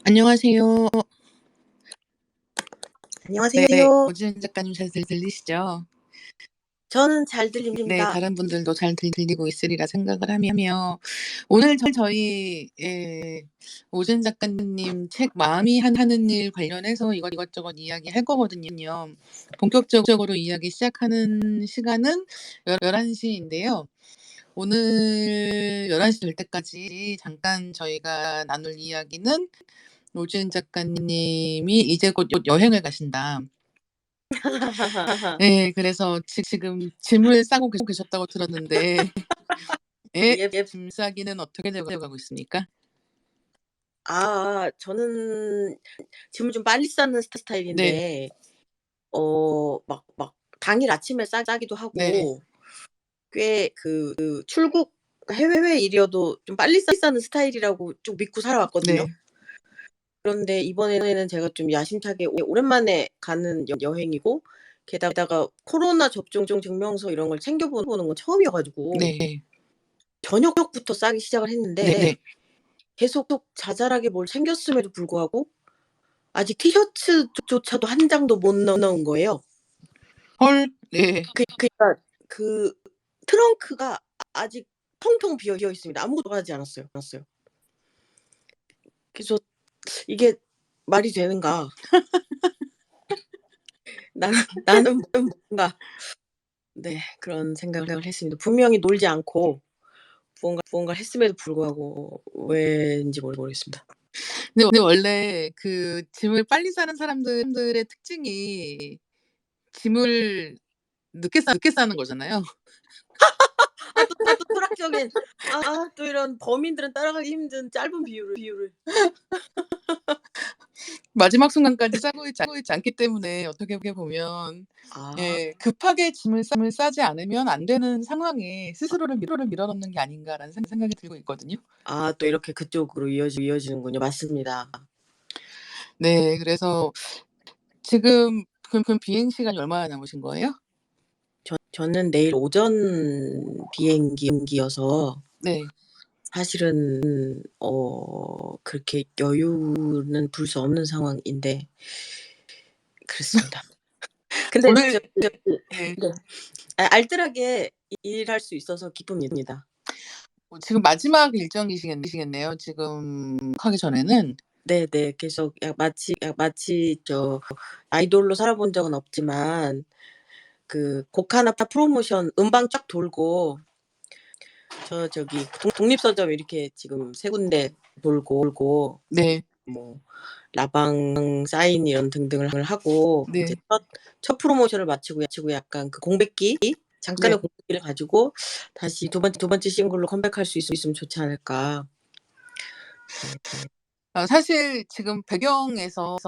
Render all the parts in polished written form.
안녕하세요. 네. 안녕하세요. 오지은 작가님 잘 들리시죠? 저는 잘 네. 들립니다. 다른 분들도 잘 들리고 있으리라 생각을 하며 오늘 저희 오지은 작가님 책 마음이 하는 일 관련해서 이것저것 이야기할 거거든요. 본격적으로 이야기 시작하는 시간은 11시인데요. 오늘 11시 될 때까지 잠깐 저희가 나눌 이야기는 오지은 작가님이 이제 곧 여행을 가신다. 네. 그래서 지금 짐을 싸고 계셨다고 들었는데 예. 짐 싸기는 어떻게 되어 가고 있습니까? 저는 짐을 좀 빨리 싸는 네. 스타일인데 막 당일 아침에 싸기도 네. 하고 꽤 출국 해외 일이어도 좀 빨리 싸는 스타일이라고 쭉 믿고 살아왔거든요. 네. 그런데 이번에는 제가 좀 야심차게 오랜만에 가는 여행이고 게다가 코로나 접종 증명서 이런 걸 챙겨 보는 건 처음이어 가지고 네. 저녁부터 싸기 시작을 했는데 네. 계속 자잘하게 뭘 챙겼음에도 불구하고 아직 티셔츠조차도 한 장도 못 넣은 거예요. 헐. 네. 그러니까 그 트렁크가 아직 텅텅 비어 있습니다. 아무것도 하지 않았어요. 그래서 '이게 말이 되는가. 나는 뭔가' 네 그런 생각을 했습니다. 분명히 놀지 않고 무언가를 했음에도 불구하고 왜인지 모르겠습니다. 근데 원래 그 짐을 빨리 싸는 사람들의 특징이 짐을 늦게 싸는 거잖아요. 또 철학적인 또 이런 범인들은 따라가기 힘든 짧은 비유를. 마지막 순간까지 싸고 있지 않기 때문에 어떻게 보면 아. 급하게 짐을 싸지 않으면 안 되는 상황에 스스로를 밀어넣는 게 아닌가라는 생각이 들고 있거든요. 또 이렇게 그쪽으로 이어지는군요. 맞습니다. 네. 그래서 지금 그럼 비행 시간이 얼마나 남으신 거예요? 저는 내일 오전 비행기여서 네. 사실은 그렇게 여유는 불 수 없는 상황인데 그렇습니다. 근데 오늘 저기 네. 네. 알뜰하게 일할 수 있어서 기쁩니다. 지금 마지막 일정이시겠네요, 지금 하기 전에는. 네네. 계속 마치 아이돌로 살아본 적은 없지만 그 곡 하나 프로모션 음방 쫙 돌고 저기 독립서점 이렇게 지금 3 군데 돌고 네. 뭐 라방 사인 이런 등등을 하고 이제 네. 첫 프로모션을 마치고 약간 그 공백기 네. 잠깐의 공백기를 가지고 다시 두 번째 싱글로 컴백할 수 있으면 좋지 않을까. 사실 지금 배경에서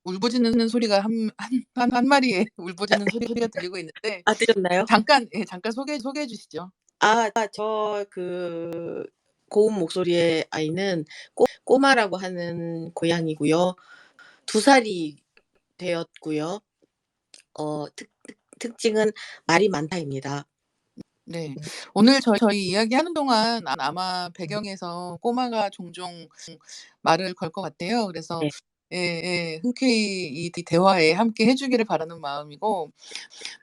울부짖는 소리가 한 마리의 울부짖는 소리가 들리고 있는데 들렸나요? 잠깐 소개해 주시죠. 저 고운 목소리의 아이는 꼬마라고 하는 고양이고요. 2 살이 되었고요. 특징은 말이 많다입니다. 네. 오늘 저희 이야기하는 동안 아마 배경에서 꼬마가 종종 말을 걸 것 같아요. 그래서 네. 흔쾌히 이 대화에 함께 해 주기를 바라는 마음이고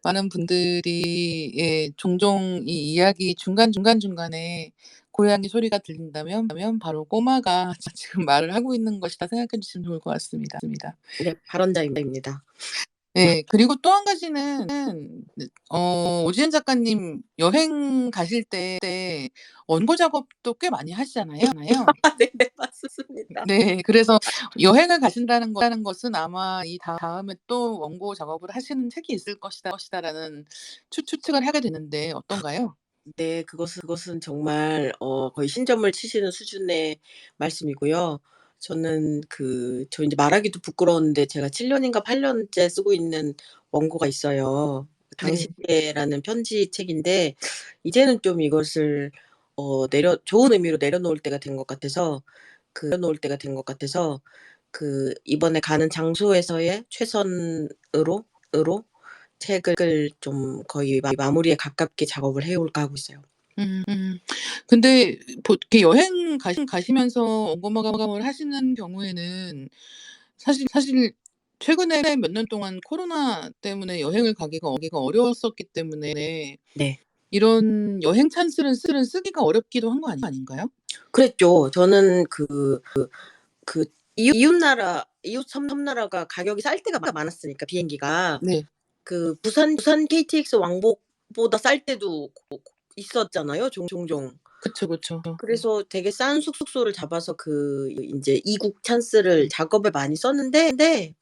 많은 분들이 종종 이 이야기 중간중간에 고양이 소리가 들린다면 바로 꼬마가 지금 말을 하고 있는 것이다 생각해 주시면 좋을 것 같습니다. 네. 발언자입니다. 네. 그리고 또 한 가지는 오지은 작가님 여행 가실 때 원고 작업도 꽤 많이 하시잖아요. 네네. 맞습니다. 네. 그래서 여행을 가신다는 것은 아마 이 다음에 또 원고 작업을 하시는 책이 있을 것이다라는 추측을 하게 되는데 어떤가요? 네. 그것은 정말 거의 신점을 치시는 수준의 말씀이고요. 저는 저 인제 말하기도 부끄러운데 제가 7 년인가 8 년째 쓰고 있는 원고가 있어요. 네. 당신에라는 편지책인데 이제는 좀 이것을 좋은 의미로 내려놓을 때가 된 것 같아서 이번에 가는 장소에서의 최선으로 책을 좀 거의 마무리에 가깝게 작업을 해 올까 하고 있어요. 근데 이렇게 여행 가시면서 어머머감을 하시는 경우에는 사실 최근에 몇 년 동안 코로나 때문에 여행을 가기가 어려웠었기 때문에 네. 이런 여행 찬스를 쓰기가 어렵기도 한 거 아닌가요? 그랬죠. 저는 그 이웃 섬나라가 가격이 쌀 때가 많았으니까 비행기가. 네. 그 부산 KTX 왕복보다 쌀 때도 있었잖아요, 종종. 그쵸. 그래서 되게 싼 숙소를 잡아서 인제 이국 찬스를 작업에 많이 썼는데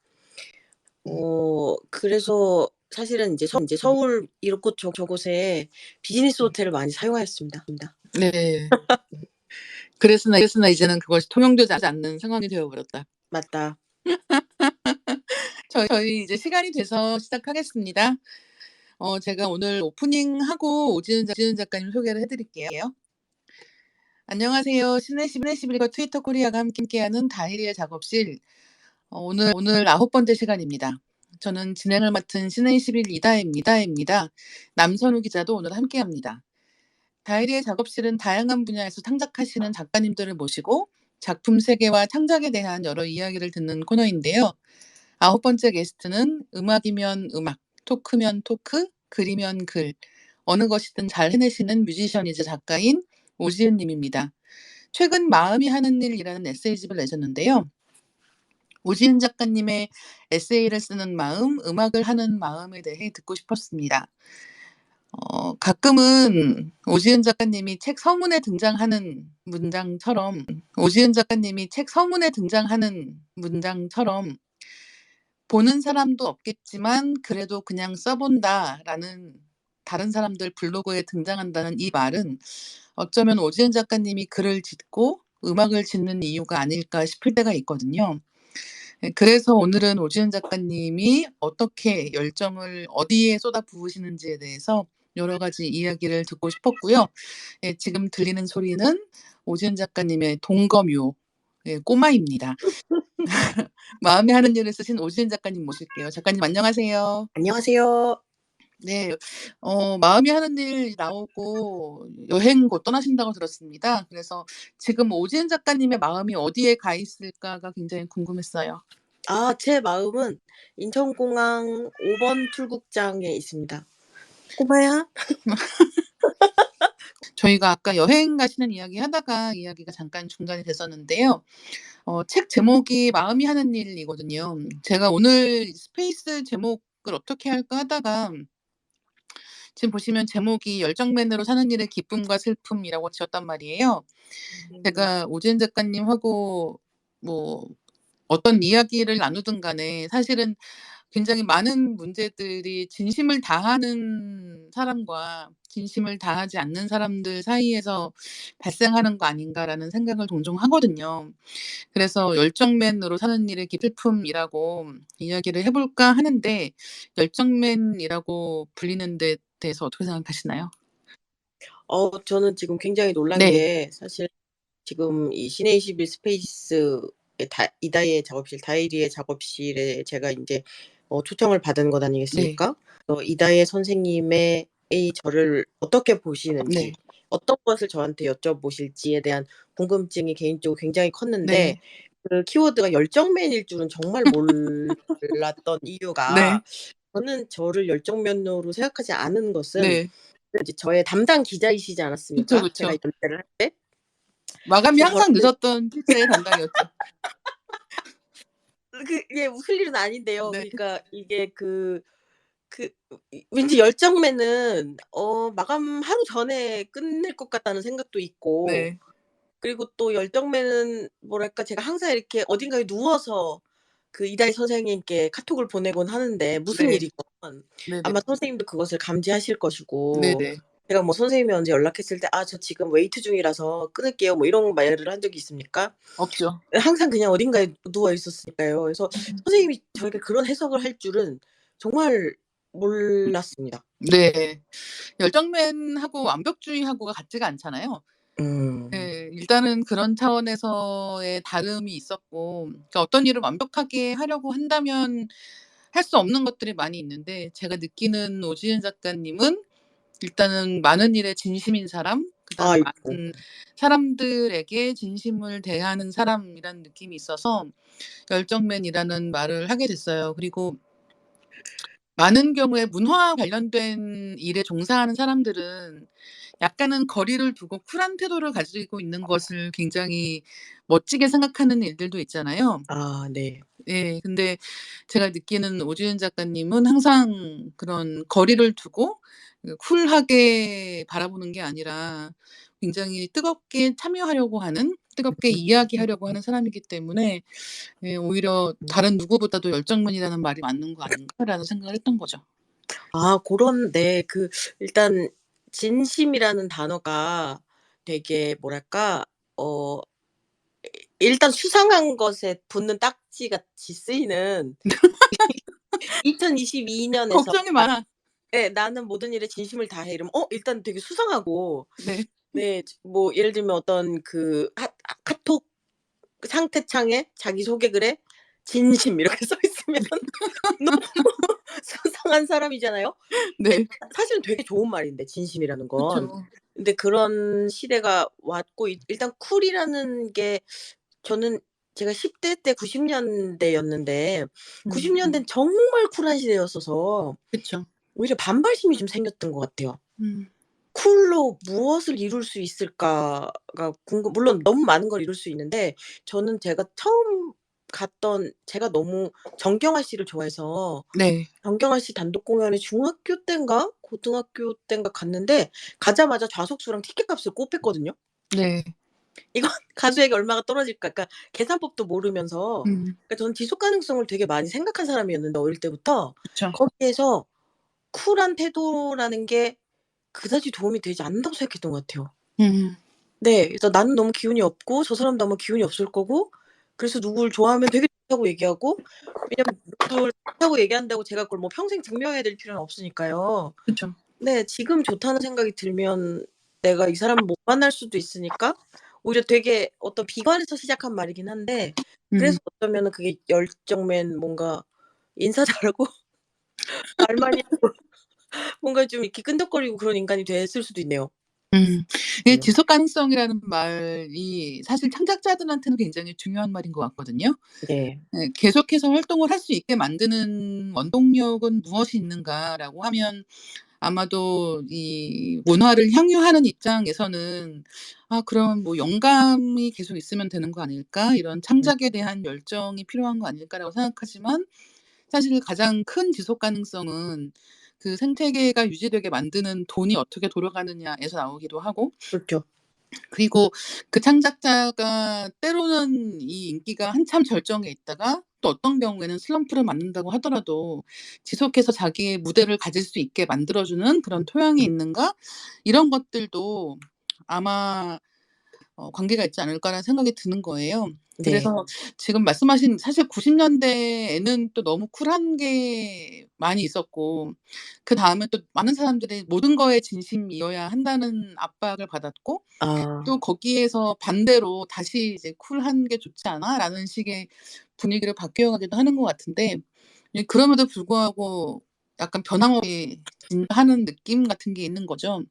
그래서 사실은 인제 서울 이곳 저곳에 비즈니스 호텔을 많이 사용하였습니다. 네. 그랬으나 이제는 그것이 통용되지 않는 상황이 되어 버렸다. 맞다. 저희 이제 시간이 돼서 시작하겠습니다. 제가 오늘 오프닝하고 오지은 작가님 소개를 해 드릴게요. 안녕하세요. 신의11과 트위터 코리아가 함께하는 다이리의 작업실. 오늘 9번째 시간입니다. 저는 진행을 맡은 신의11 이다혜입니다. 남선우 기자도 오늘 함께합니다. 다이리의 작업실은 다양한 분야에서 창작하시는 작가님들을 모시고 작품 세계와 창작에 대한 여러 이야기를 듣는 코너인데요. 9번째 게스트는 음악이면 음악, 토크면 토크, 글이면 글, 어느 것이든 잘 해내시는 뮤지션이자 작가인 오지은 님입니다. 최근 마음이 하는 일이라는 에세이집을 내셨는데요. 오지은 작가님의 에세이를 쓰는 마음, 음악을 하는 마음에 대해 듣고 싶었습니다. 가끔은 오지은 작가님이 책 서문에 등장하는 문장처럼 보는 사람도 없겠지만 그래도 그냥 써본다라는 다른 사람들 블로그에 등장한다는 이 말은 어쩌면 오지은 작가님이 글을 짓고 음악을 짓는 이유가 아닐까 싶을 때가 있거든요. 그래서 오늘은 오지은 작가님이 어떻게 열정을 어디에 쏟아부으시는지에 대해서 여러 가지 이야기를 듣고 싶었고요. 지금 들리는 소리는 오지은 작가님의 동거묘, 꼬마입니다. 마음에 하는 일을 쓰신 오지은 작가님 모실게요. 작가님 안녕하세요. 안녕하세요. 네. 마음이 하는 일 나오고 여행 곧 떠나신다고 들었습니다. 그래서 지금 오지은 작가님의 마음이 어디에 가 있을까가 굉장히 궁금했어요. 제 마음은 인천공항 5번 출국장에 있습니다. 꼬마야? 저희가 아까 여행 가시는 이야기 하다가 이야기가 잠깐 중단이 됐었는데요. 책 제목이 마음이 하는 일이거든요. 제가 오늘 스페이스 제목을 어떻게 할까 하다가 지금 보시면 제목이 열정맨으로 사는 일의 기쁨과 슬픔이라고 지었단 말이에요. 제가 오지은 작가님하고 뭐 어떤 이야기를 나누든 간에 사실은 굉장히 많은 문제들이 진심을 다하는 사람과 진심을 다하지 않는 사람들 사이에서 발생하는 거 아닌가라는 생각을 종종 하거든요. 그래서 열정맨으로 사는 일의 슬픔이라고 이야기를 해 볼까 하는데 열정맨이라고 불리는 데 대해서 어떻게 생각하시나요? 저는 지금 굉장히 놀란 네. 게 사실 지금 이 신의 21 스페이스의 이다희의 작업실, 다이리의 작업실에 제가 인제 초청을 받은 것 네. 아니겠습니까? 이다혜 선생님의 저를 어떻게 보시는지, 네. 어떤 것을 저한테 여쭤보실지에 대한 궁금증이 개인적으로 굉장히 컸는데 네. 그 키워드가 열정맨일 줄은 정말 몰랐던 이유가 네. 저는 저를 열정맨으로 생각하지 않은 것은 네. 이제 저의 담당 기자이시지 않았습니까? 제가 그쵸. 연재를 할 때. 마감이 그래서 항상 저를 늦었던 필자의 담당이었죠. 그게 웃을 일은 아닌데요. 네. 그러니까 이게 왠지 열정맨은 마감 하루 전에 끝낼 것 같다는 생각도 있고, 네. 그리고 또 열정맨은 뭐랄까 제가 항상 이렇게 어딘가에 누워서 이다희 선생님께 카톡을 보내곤 하는데 무슨 네. 일이건 네네. 아마 선생님도 그것을 감지하실 것이고, 네네. 제가 뭐 선생님이 언제 연락했을 때 "저 지금 웨이트 중이라서 끊을게요." 뭐 이런 말을 한 적이 있습니까? 없죠. 항상 그냥 어딘가에 누워 있었으니까요. 그래서 선생님이 저에게 그런 해석을 할 줄은 정말 몰랐습니다. 네. 열정맨하고 완벽주의하고가 같지가 않잖아요. 음. 네. 일단은 그런 차원에서의 다름이 있었고 그러니까 어떤 일을 완벽하게 하려고 한다면 할 수 없는 것들이 많이 있는데 제가 느끼는 오지은 작가님은 일단은 많은 일에 진심인 사람, 그다음에 아이고. 많은 사람들에게 진심을 대하는 사람이라는 느낌이 있어서 열정맨이라는 말을 하게 됐어요. 그리고 많은 경우에 문화 관련된 일에 종사하는 사람들은 약간은 거리를 두고 쿨한 태도를 가지고 있는 것을 굉장히 멋지게 생각하는 일들도 있잖아요. 아 네. 예. 근데 제가 느끼는 오지은 작가님은 항상 그런 거리를 두고 쿨하게 바라보는 게 아니라 굉장히 뜨겁게 참여하려고 하는, 뜨겁게 이야기하려고 하는 사람이기 때문에 예, 오히려 음. '다른 누구보다도 열정맨이라는 말이 맞는 거 아닌가.'라는 생각을 했던 거죠. 아 고런 네. 일단 진심이라는 단어가 되게 뭐랄까 어 일단 수상한 것에 붙는 딱지같이 쓰이는 2022 년에서 걱정이 많아. 예 '나는 모든 일에 진심을 다해.' 이러면 일단 되게 수상하고 네. 네 뭐 예를 들면 어떤 카톡 상태창에 자기소개글에 "진심." 이렇게 써 있으면 너무 수상한 사람이잖아요. 근데 네. 사실은 되게 좋은 말인데 진심이라는 건. 그쵸. 근데 그런 시대가 왔고 일단 쿨이라는 게 저는 제가 10대 때 90 년대였는데 90 음. 년대는 정말 쿨한 시대였어서 그쵸. 오히려 반발심이 좀 생겼던 것 같아요. 음. '쿨로 무엇을 이룰 수 있을까?'가 물론 너무 많은 걸 이룰 수 있는데 저는 제가 처음 갔던 제가 너무 정경화 씨를 좋아해서 네. 정경화 씨 단독 공연에 중학교 땐가 고등학교 땐가 갔는데 가자마자 좌석수랑 티켓값을 곱했거든요. 네. 이건 가수에게 얼마가 떨어질까 그러니까 계산법도 모르면서 음. 그러니까 저는 지속 가능성을 되게 많이 생각한 사람이었는데 어릴 때부터 그쵸. 거기에서 쿨한 태도라는 게 그다지 도움이 되지 않는다고 생각했던 것 같아요. 음. 네. 그래서 나는 너무 기운이 없고 저 사람도 아마 기운이 없을 거고 그래서 누구를 좋아하면 되게 좋다고 얘기하고 왜냐면 누굴 좋다고 얘기한다고 제가 그걸 뭐 평생 증명해야 될 필요는 없으니까요. 그쵸. 네. 지금 좋다는 생각이 들면 내가 이 사람을 못 만날 수도 있으니까 오히려 되게 어떤 비관에서 시작한 말이긴 한데 음. 그래서 어쩌면은 그게 열정맨 뭔가 인사 잘하고 말 많이 하고 뭔가 좀 이렇게 끈적거리고 그런 인간이 됐을 수도 있네요. 음. 이 네. 지속 가능성이라는 말이 사실 창작자들한테는 굉장히 중요한 말인 것 같거든요. 네. 예, 계속해서 활동을 할 수 있게 만드는 원동력은 무엇이 있는가라고 하면 아마도 이 문화를 향유하는 입장에서는 '아 그럼 뭐 영감이 계속 있으면 되는 거 아닐까? 이런 음 창작에 대한 열정이 필요한 거 아닐까?'라고 생각하지만 사실 가장 큰 지속 가능성은 그 생태계가 유지되게 만드는 돈이 어떻게 돌아가느냐에서 나오기도 하고, 그렇죠. 그리고 그 창작자가 때로는 이 인기가 한참 절정에 있다가 또 어떤 경우에는 슬럼프를 맞는다고 하더라도 지속해서 자기의 무대를 가질 수 있게 만들어 주는 그런 토양이 있는가? 이런 것들도 아마 관계가 있지 않을까라는 생각이 드는 거예요. 네. 그래서 지금 말씀하신 사실 90 년대에는 또 너무 쿨한 게 많이 있었고 그다음에 또 많은 사람들이 모든 거에 진심이어야 한다는 압박을 받았고 아. 또 거기에서 반대로 다시 이제 '쿨한 게 좋지 않아?'라는 식의 분위기로 바뀌어 가기도 하는 것 같은데 예, 그럼에도 불구하고 약간 변함없이 진화하는 느낌 같은 게 있는 거죠.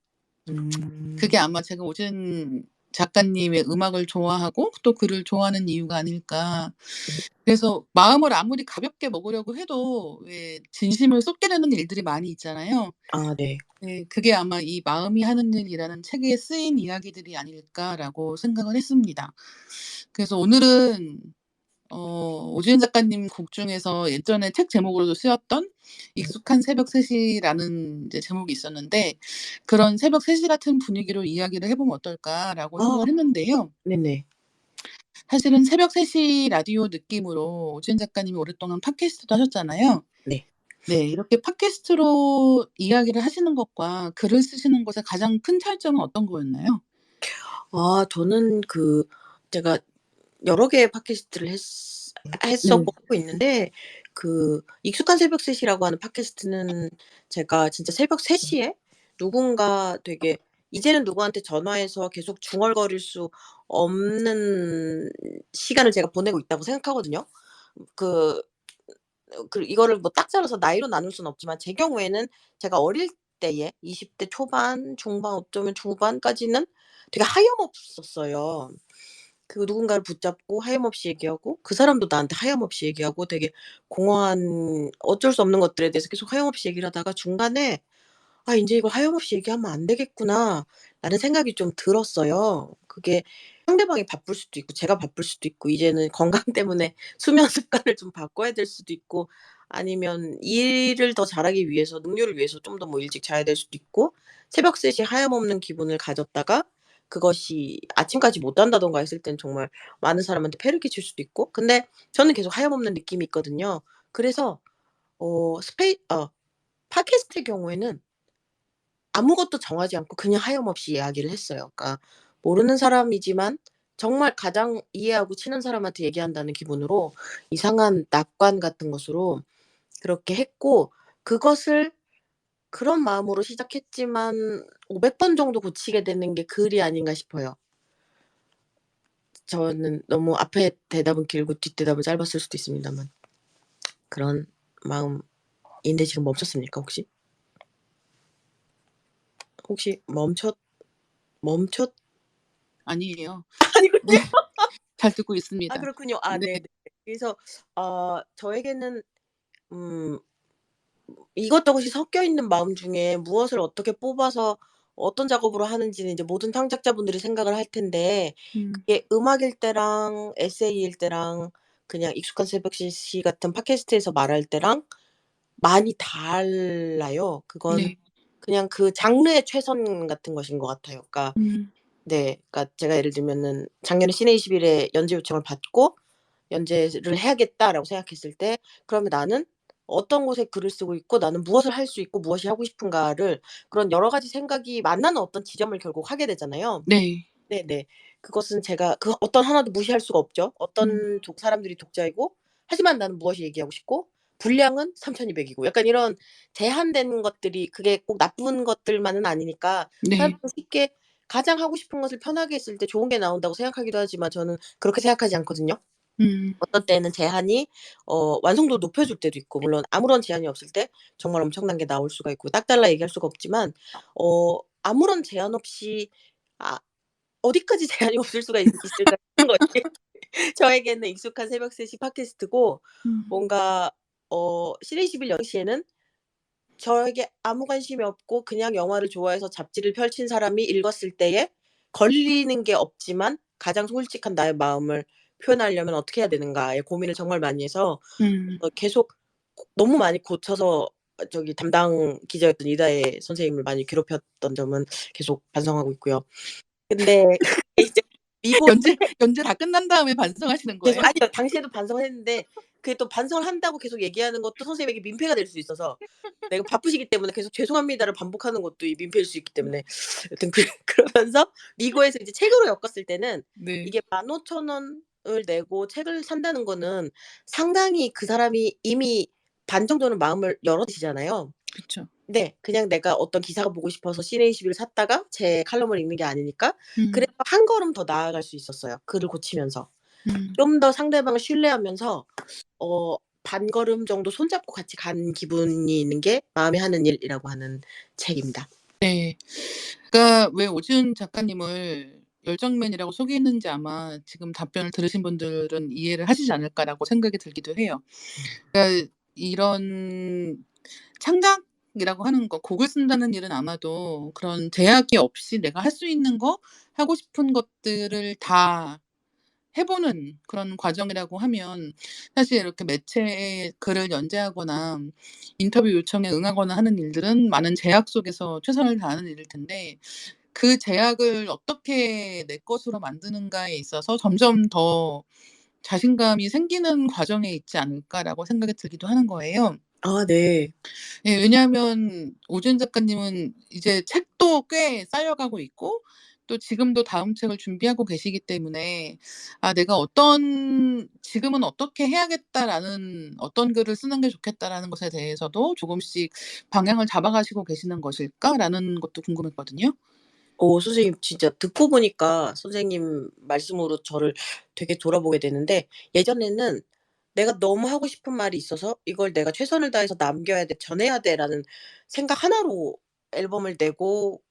음. 그게 아마 제가 오진 작가님의 음악을 좋아하고 또 그를 좋아하는 이유가 아닐까. 그래서 마음을 아무리 가볍게 먹으려고 해도 왜 진심을 쏟게 되는 일들이 많이 있잖아요. 아 네. 네. 그게 아마 이 마음이 하는 일이라는 책에 쓰인 이야기들이 아닐까라고 생각을 했습니다. 그래서 오늘은 오주인 작가님 곡 중에서 예전에 책 제목으로도 쓰였던 익숙한 새벽 3 시라는 이제 제목이 있었는데 그런 '새벽 3시 같은 분위기로 이야기를 해 보면 어떨까.'라고 아 생각을 했는데요. 네네. 사실은 새벽 3시 라디오 느낌으로 오주인 작가님이 오랫동안 팟캐스트도 하셨잖아요. 네. 네. 이렇게 팟캐스트로 이야기를 하시는 것과 글을 쓰시는 것의 가장 큰 차이점은 어떤 거였나요? 저는 제가 여러 개의 팟캐스트를 네. 했었고 하고 있는데 익숙한 새벽 3 시라고 하는 팟캐스트는 제가 진짜 새벽 3 시에 누군가 되게 이제는 누구한테 전화해서 계속 중얼거릴 수 없는 시간을 제가 보내고 있다고 생각하거든요. 그 이거를 뭐 딱 잘라서 나이로 나눌 수는 없지만 제 경우에는 제가 어릴 때에 20대 초반, 중반 어쩌면 중반까지는 되게 하염없었어요. 그 누군가를 붙잡고 하염없이 얘기하고 그 사람도 나한테 하염없이 얘기하고 되게 공허한 어쩔 수 없는 것들에 대해서 계속 하염없이 얘기를 하다가 중간에 '아 인제 이걸 하염없이 얘기하면 안 되겠구나.'라는 생각이 좀 들었어요. 그게 상대방이 바쁠 수도 있고 제가 바쁠 수도 있고 이제는 건강 때문에 수면 습관을 좀 바꿔야 될 수도 있고 아니면 일을 더 잘하기 위해서 능률을 위해서 좀 더 뭐 일찍 자야 될 수도 있고 새벽 3 시에 하염없는 기분을 가졌다가 그것이 아침까지 못 잔다든가 했을 땐 정말 많은 사람한테 폐를 끼칠 수도 있고 근데 저는 계속 하염없는 느낌이 있거든요. 그래서 어 스페이 어 팟캐스트의 경우에는 아무것도 정하지 않고 그냥 하염없이 이야기를 했어요. 그러니까 모르는 사람이지만 정말 가장 이해하고 친한 사람한테 얘기한다는 기분으로 이상한 낙관 같은 것으로 그렇게 했고 그것을 그런 마음으로 시작했지만 500번 정도 고치게 되는 게 글이 아닌가 싶어요. 저는 너무 앞에 대답은 길고 뒷대답은 짧았을 수도 있습니다만 그런 마음인데 지금 멈췄습니까 혹시? 혹시 멈췄 아니에요. 네. 아니군요. 잘 듣고 아 있습니다. 그렇군요. 아 네. 네네. 그래서 저에게는 음 이것저것이 섞여 있는 마음 중에 무엇을 어떻게 뽑아서 어떤 작업으로 하는지는 이제 모든 창작자분들이 생각을 할 텐데 음. 그게 음악일 때랑 에세이일 때랑 그냥 익숙한 새벽 CC 같은 팟캐스트에서 말할 때랑 많이 달라요. 그건 네. 그냥 그 장르의 최선 같은 것인 것 같아요. 그러니까 음. 네. 그러니까 제가 예를 들면은 작년에 시내21에 연재 요청을 받고 '연재를 해야겠다.'라고 생각했을 때 그러면 나는 어떤 곳에 글을 쓰고 있고 나는 무엇을 할 수 있고 무엇이 하고 싶은가를 그런 여러 가지 생각이 만나는 어떤 지점을 결국 하게 되잖아요. 네. 네네. 그것은 제가 그 어떤 하나도 무시할 수가 없죠. 음. 어떤 사람들이 독자이고 하지만 나는 무엇이 얘기하고 싶고 분량은 3,200 이고 약간 이런 제한된 것들이 그게 꼭 나쁜 것들만은 아니니까 네. 사람들은 쉽게 가장 하고 싶은 것을 편하게 했을 때 좋은 게 나온다고 생각하기도 하지만 저는 그렇게 생각하지 않거든요. 음. 어떤 때는 제한이 완성도를 높여줄 때도 있고 물론 아무런 제한이 없을 때 정말 엄청난 게 나올 수가 있고 딱 잘라 얘기할 수가 없지만 아무런 제한 없이 아 어디까지 제한이 없을 수가 있을까 싶은 것이 저에게는 익숙한 새벽 3시 팟캐스트고 음. 뭔가 시내 21 영시에는 저에게 아무 관심이 없고 그냥 영화를 좋아해서 잡지를 펼친 사람이 읽었을 때에 걸리는 게 없지만 가장 솔직한 나의 마음을 표현하려면 어떻게 해야 되는가에 고민을 정말 많이 해서 음. 계속 너무 많이 고쳐서 저기 담당 기자였던 이다혜 선생님을 많이 괴롭혔던 점은 계속 반성하고 있고요. 근데 이제 미국 연재 다 끝난 다음에 반성하시는 계속 거예요? 아니요. 당시에도 반성을 했는데 그게 또 반성을 한다고 계속 얘기하는 것도 선생님에게 민폐가 될 수 있어서 내가 바쁘시기 때문에 계속 "죄송합니다."를 반복하는 것도 이 민폐일 수 있기 때문에 여튼 그러면서 미국에서 이제 책으로 엮었을 때는 네. 이게 15,000 원을 내고 책을 산다는 거는 상당히 그 사람이 이미 반 정도는 마음을 열어지잖아요. 그쵸. 네. 그냥 내가 어떤 기사가 보고 싶어서 시네이시비를 샀다가 제 칼럼을 읽는 게 아니니까 음. 그래서 한 걸음 더 나아갈 수 있었어요, 글을 고치면서. 음. 좀 더 상대방을 신뢰하면서 반걸음 정도 손잡고 같이 간 기분이 있는 게 마음에 하는 일이라고 하는 책입니다. 네. 그러니까 왜 오지은 작가님을 열정맨이라고 소개했는지 아마 지금 답변을 들으신 분들은 이해를 하시지 않을까라고 생각이 들기도 해요. 그러니까 이런 창작이라고 하는 거 곡을 쓴다는 일은 아마도 그런 제약이 없이 내가 할 수 있는 거 하고 싶은 것들을 다 해 보는 그런 과정이라고 하면 사실 이렇게 매체에 글을 연재하거나 인터뷰 요청에 응하거나 하는 일들은 많은 제약 속에서 최선을 다하는 일일 텐데 그 제약을 어떻게 내 것으로 만드는가에 있어서 점점 더 자신감이 생기는 과정에 있지 않을까라고 생각이 들기도 하는 거예요. 아 네. 예, 왜냐하면 오준 작가님은 이제 책도 꽤 쌓여가고 있고 또 지금도 다음 책을 준비하고 계시기 때문에 '아 내가 어떤 지금은 어떻게 해야겠다.'라는 '어떤 글을 쓰는 게 좋겠다.'라는 것에 대해서도 조금씩 방향을 잡아가시고 계시는 것일까라는 것도 궁금했거든요. 선생님 진짜 듣고 보니까 선생님 말씀으로 저를 되게 돌아보게 되는데 예전에는 '내가 너무 하고 싶은 말이 있어서 이걸 내가 최선을 다해서 남겨야 돼. 전해야 돼.'라는 생각 하나로 앨범을 내고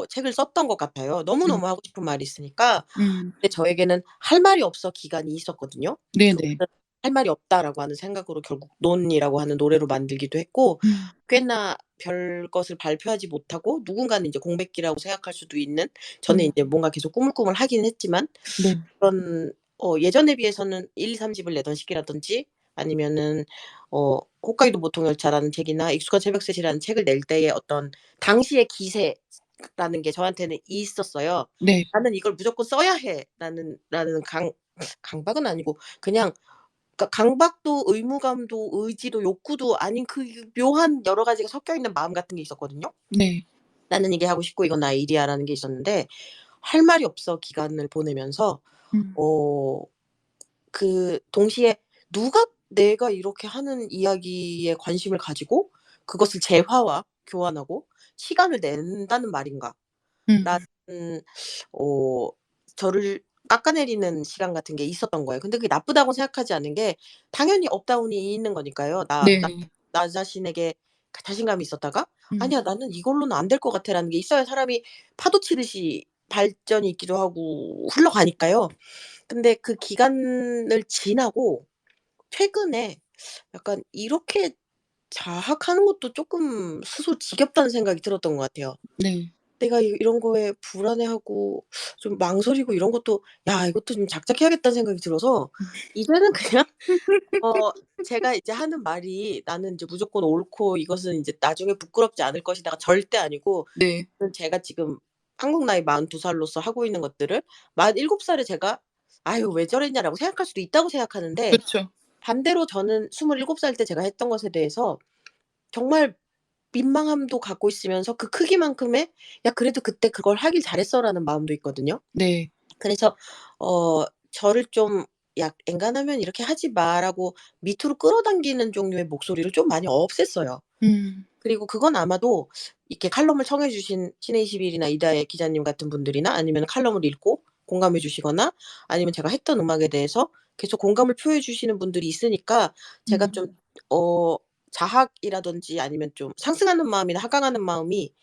책을 썼던 것 같아요. 음. 너무너무 하고 싶은 말이 있으니까. 음. 근데 저에게는 할 말이 없어 기간이 있었거든요. 네네. 그거는 '할 말이 없다.'라고 하는 생각으로 결국 논이라고 하는 노래로 만들기도 했고, 음. 꽤나 별것을 발표하지 못하고 누군가는 인제 공백기라고 생각할 수도 있는, 저는 음. 인제 뭔가 계속 꾸물꾸물 하긴 했지만 네. 그런 예전에 비해서는 1-2-3 집을 내던 시기라든지 아니면은 홋카이도 모통열차라는 책이나 익숙한 새벽셋이라는 책을 낼 때의 어떤 당시의 기세라는 게 저한테는 있었어요. 네. '나는 이걸 무조건 써야 해.'라는 강박은 아니고 그냥, 그러니까 강박도 의무감도 의지도 욕구도 아닌 그 묘한 여러 가지가 섞여 있는 마음 같은 게 있었거든요. 네. '나는 이게 하고 싶고 이건 나의 일이야.'라는 게 있었는데, 할 말이 없어 기간을 보내면서 음. 어 동시에 누가 내가 이렇게 하는 이야기에 관심을 가지고 그것을 재화와 교환하고 시간을 낸다는 말인가? 음. 라는 어 저를 깎아내리는 시간 같은 게 있었던 거예요. 근데 그게 나쁘다고 생각하지 않는 게, 당연히 업다운이 있는 거니까요. 네. 나 자신에게 자신감이 있었다가 음. '아니야, 나는 이걸로는 안 될 것 같아.'라는 게 있어야 사람이 파도 치듯이 발전이 있기도 하고 흘러가니까요. 근데 그 기간을 지나고 최근에 약간 이렇게 자학하는 것도 쪼끔 스스로 지겹다는 생각이 들었던 것 같아요. 네. 내가 이런 거에 불안해하고 좀 망설이고 이런 것도 '야, 이것도 좀 작작해야겠다.'는 생각이 들어서 음. 이제는 그냥 어 제가 이제 하는 말이 '나는 인제 무조건 옳고 이것은 인제 나중에 부끄럽지 않을 것이다.'가 절대 아니고, 네. 제가 지금 한국 나이 42 살로서 하고 있는 것들을 47 살에 제가 '아유, 왜 저랬냐.'라고 생각할 수도 있다고 생각하는데, 그쵸. 반대로 저는 27살 때 제가 했던 것에 대해서 정말 민망함도 갖고 있으면서 그 크기만큼의 '야, 그래도 그때 그걸 하길 잘했어.'라는 마음도 있거든요. 네. 그래서 저를 좀 "야, 엔간하면 이렇게 하지 마."라고 밑으로 끌어당기는 종류의 목소리를 좀 많이 없앴어요. 음. 그리고 그건 아마도 이렇게 칼럼을 청해 주신 신의 21 이나 이다혜 기자님 같은 분들이나 아니면 칼럼을 읽고 공감해 주시거나 아니면 제가 했던 음악에 대해서 계속 공감을 표해 주시는 분들이 있으니까, 제가 음. 좀 어 자학이라든지 아니면 좀 상승하는 마음이나 하강하는 마음이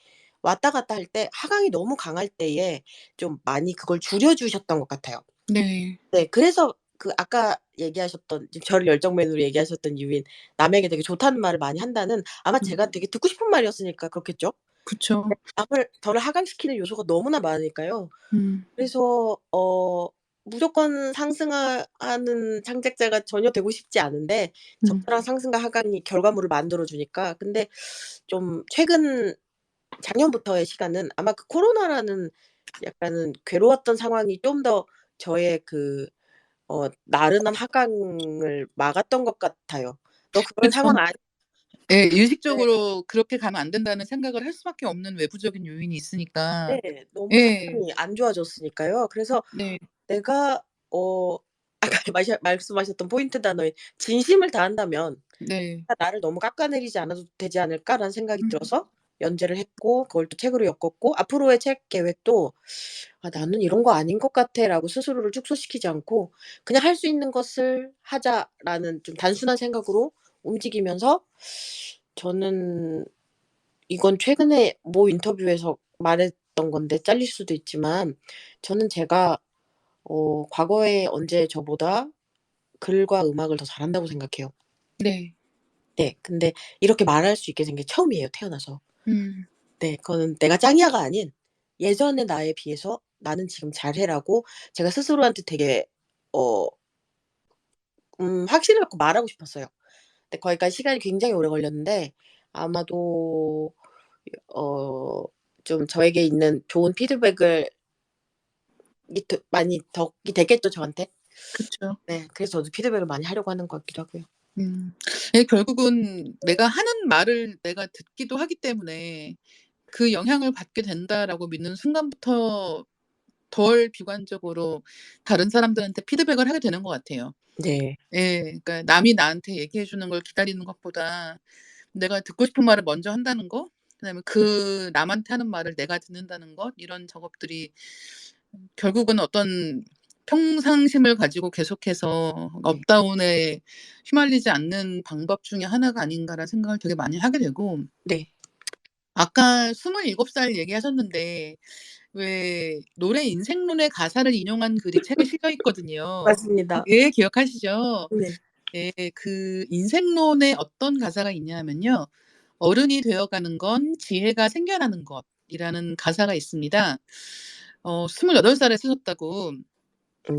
왔다 갔다 할 때, 하강이 너무 강할 때에 좀 많이 그걸 줄여 주셨던 것 같아요. 네. 네. 그래서 그 아까 얘기하셨던, 지금 저를 열정맨으로 얘기하셨던 이유인 남에게 되게 좋다는 말을 많이 한다는, 아마 음. 제가 되게 듣고 싶은 말이었으니까 그렇겠죠? 그쵸. 저를 하강시키는 요소가 너무나 많으니까요. 음. 그래서 무조건 하는 창작자가 전혀 되고 싶지 않은데, 음. 적절한 상승과 하강이 결과물을 만들어 주니까. 근데 좀 최근 작년부터의 시간은 아마 그 코로나라는 약간은 괴로웠던 상황이 좀 더 저의 나른한 하강을 막았던 것 같아요. "너 그런 그쵸. 상황 아니." 예. 네. 의식적으로 그렇게 가면 안 된다는 생각을 할 수밖에 없는 외부적인 요인이 있으니까. 네. 너무 예. 상황이 안 좋아졌으니까요. 그래서 네. 내가 아까 말씀하셨던 포인트 단어인 진심을 다한다면 네. '나를 너무 깎아내리지 않아도 되지 않을까.'라는 생각이 음. 들어서 연재를 했고, 그걸 또 책으로 엮었고, 앞으로의 책 계획도 '아, 나는 이런 거 아닌 것 같아.'라고 스스로를 축소시키지 않고 '그냥 할 수 있는 것을 하자.'라는 좀 단순한 생각으로 움직이면서, 저는 이건 최근에 모 인터뷰에서 말했던 건데 잘릴 수도 있지만, 저는 제가 과거에 언제 저보다 글과 음악을 더 잘한다고 생각해요. 네. 네. 근데 이렇게 말할 수 있게 된 게 처음이에요, 태어나서. 음. 네. 그거는 내가 짱이야가 아닌 예전의 나에 비해서 나는 지금 잘해라고 제가 스스로한테 되게 어 확신을 갖고 말하고 싶었어요. 근데 거기까지 시간이 굉장히 오래 걸렸는데, 아마도 어 좀 저에게 있는 좋은 피드백을 많이 덕이 됐겠죠, 저한테. 그쵸. 네. 그래서 저도 피드백을 많이 하려고 하는 것 같기도 하고요. 음. 예, 결국은 내가 하는 말을 내가 듣기도 하기 때문에 '그 영향을 받게 된다.'라고 믿는 순간부터 덜 비관적으로 다른 사람들한테 피드백을 하게 되는 것 같아요. 네. 예. 그러니까 남이 나한테 얘기해 주는 걸 기다리는 것보다 내가 듣고 싶은 말을 먼저 한다는 거, 그다음에 그 남한테 하는 말을 내가 듣는다는 것, 이런 작업들이 결국은 어떤 평상심을 가지고 계속해서 네. 업다운에 휘말리지 않는 방법 중에 하나가 아닌가라는 생각을 되게 많이 하게 되고, 네. 아까 27살 얘기하셨는데 왜 노래 인생론의 가사를 인용한 글이 책에 실려 있거든요. 맞습니다. 예, 기억하시죠? 네. 예, 그 인생론에 어떤 가사가 있냐면요. "어른이 되어가는 건 지혜가 생겨나는 것"이라는 가사가 있습니다. 28살에 쓰셨다고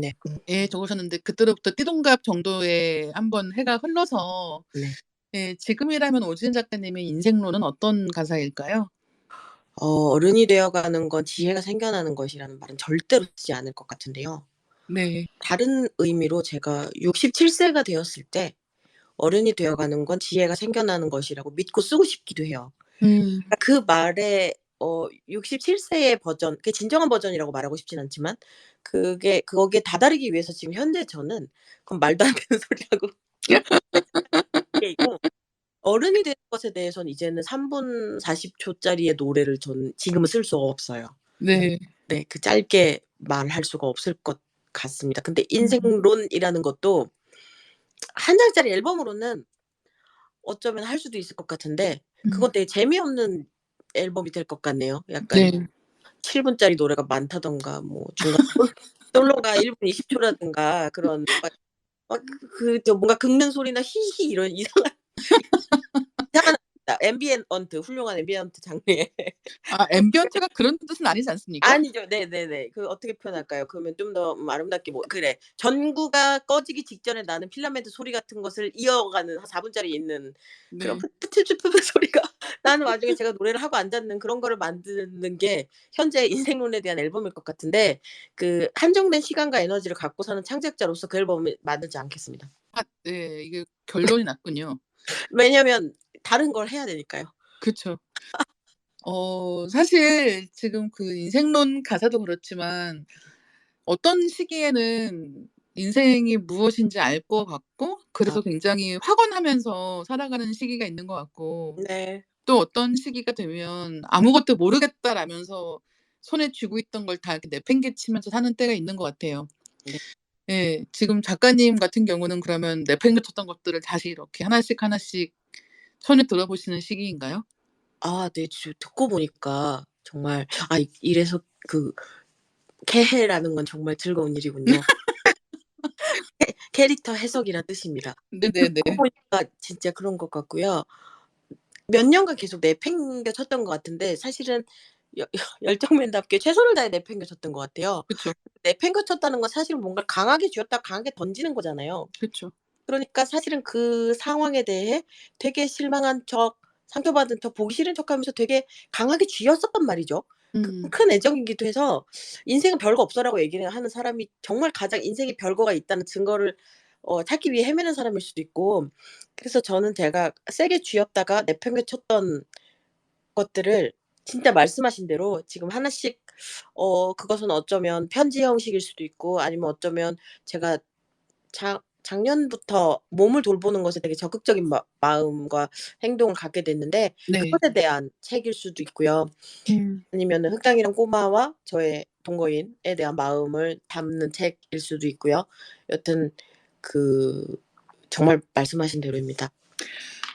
네. 예, 적으셨는데 그때로부터 띠동갑 정도의 한번 해가 흘러서 네. 예, 지금이라면 오지은 작가님의 인생론은 어떤 가사일까요? 어른이 되어가는 건 지혜가 생겨나는 것이라는 말은 절대로 쓰지 않을 것 같은데요. 네. 다른 의미로 제가 67세가 되었을 때 어른이 되어가는 건 지혜가 생겨나는 것이라고 믿고 쓰고 싶기도 해요. 음. 그러니까 그 말의 67세의 버전, 그게 진정한 버전이라고 말하고 싶진 않지만 그게 거기에 다다르기 위해서 지금 현재 저는 그건 말도 안 되는 소리라고 게 있고, 어른이 되는 것에 대해서는 이제는 3분 40 초짜리의 노래를 저는 지금은 쓸 수가 없어요. 네. 네. 그 짧게 말할 수가 없을 것 같습니다. 근데 음. 인생론이라는 것도 한 장짜리 앨범으로는 어쩌면 할 수도 있을 것 같은데 음. 그건 되게 재미없는 앨범이 될 것 같네요. 약간 네. 7 분짜리 노래가 많다든가 뭐 중간에 솔로가 1분 20 초라든가 그런 막 저 뭔가 긁는 소리나 히히 이런 이상한 앰비언트, 훌륭한 앰비언트 장르의 아, 앰비언트가 그런 뜻은 아니지 않습니까? 아니죠. 네네네. 그 어떻게 표현할까요? 그러면 좀 더 아름답게 뭐 그래. 전구가 꺼지기 직전에 나는 필라멘트 소리 같은 것을 이어가는 한 4 분짜리 있는 그런 네. 푸푸츠츠푸 소리가 나는 와중에 제가 노래를 하고 앉았는 그런 거를 만드는 게 현재 인생론에 대한 앨범일 것 같은데 그 한정된 시간과 에너지를 갖고 사는 창작자로서 그 앨범을 만들지 않겠습니다. 아, 네. 이게 결론이 났군요. 왜냐면 다른 걸 해야 되니까요. 그쵸. 사실 지금 그 인생론 가사도 그렇지만 어떤 시기에는 인생이 무엇인지 알 것 같고 아 그래서 굉장히 확언하면서 살아가는 시기가 있는 것 같고 네. 또 어떤 시기가 되면 '아무것도 모르겠다.'라면서 손에 쥐고 있던 걸 다 이렇게 내팽개치면서 사는 때가 있는 것 같아요. 네. 예. 지금 작가님 같은 경우는 그러면 내팽개쳤던 것들을 다시 이렇게 하나씩 하나씩 손에 들어보시는 시기인가요? 아 네. 지금 듣고 보니까 정말 이래서 그 캐해라는 건 정말 즐거운 일이군요. 캐릭터 해석이란 뜻입니다. 네네네. 듣고 보니까 진짜 그런 것 같고요. 몇 년간 계속 내팽개쳤던 것 같은데 사실은 여 열정맨답게 최선을 다해 내팽개쳤던 것 같아요. 그쵸. 내팽개쳤다는 건 사실은 뭔가를 강하게 쥐었다가 강하게 던지는 거잖아요. 그쵸. 그러니까 사실은 그 상황에 대해 되게 실망한 척, 상처받은 척, 보기 싫은 척하면서 되게 강하게 쥐었었단 말이죠. 그건 음. 큰 애정이기도 해서 "인생은 별거 없어."라고 얘기를 하는 사람이 정말 가장 인생에 별거가 있다는 증거를 찾기 위해 헤매는 사람일 수도 있고, 그래서 저는 제가 세게 쥐었다가 내팽개쳤던 것들을 진짜 말씀하신 대로 지금 하나씩 그것은 어쩌면 편지 형식일 수도 있고 아니면 어쩌면 제가 작년부터 몸을 돌보는 것에 되게 적극적인 마음과 행동을 갖게 됐는데 네. 그것에 대한 책일 수도 있고요. 음. 아니면은 흑당이랑 꼬마와 저의 동거인에 대한 마음을 담는 책일 수도 있고요. 여튼 그 정말 말씀하신 대로입니다.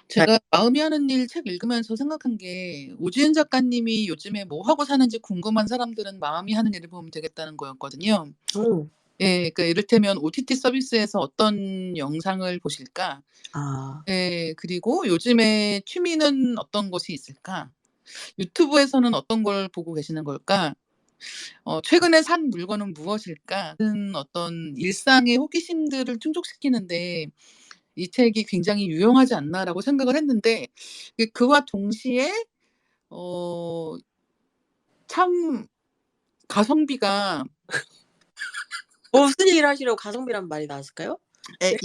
제가 마음이 하는 일 책 읽으면서 생각한 게 오지은 작가님이 요즘에 뭐 하고 사는지 궁금한 사람들은 마음이 하는 일을 보면 되겠다는 거였거든요. 음. 예. 그러니까 이를테면 'OTT 서비스에서 어떤 영상을 보실까?' 아. 예. 그리고 '요즘에 취미는 어떤 것이 있을까?' '유튜브에서는 어떤 걸 보고 계시는 걸까?' '최근에 산 물건은 무엇일까?' 같은 어떤 일상의 호기심들을 충족시키는데 '이 책이 굉장히 유용하지 않나.'라고 생각을 했는데 그와 동시에 어 참 가성비가 무슨 얘기를 하시려고 가성비란 말이 나왔을까요? 예,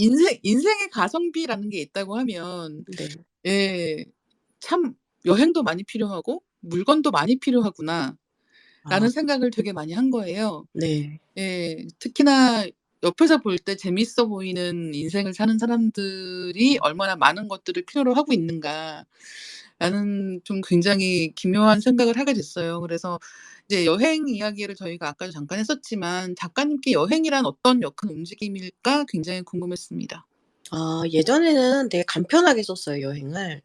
인생의 가성비라는 게 있다고 하면 네. 예, 참 '여행도 많이 필요하고 물건도 많이 필요하구나.'라는 아 생각을 되게 많이 한 거예요. 네. 예. 특히나 옆에서 볼 때 재밌어 보이는 인생을 사는 사람들이 얼마나 많은 것들을 필요로 하고 있는가라는 좀 굉장히 기묘한 생각을 하게 됐어요. 그래서 이제 여행 이야기를 저희가 아까도 잠깐 했었지만 작가님께 여행이란 어떤 역한 움직임일까 굉장히 궁금했습니다. 예전에는 되게 간편하게 썼어요, 여행을.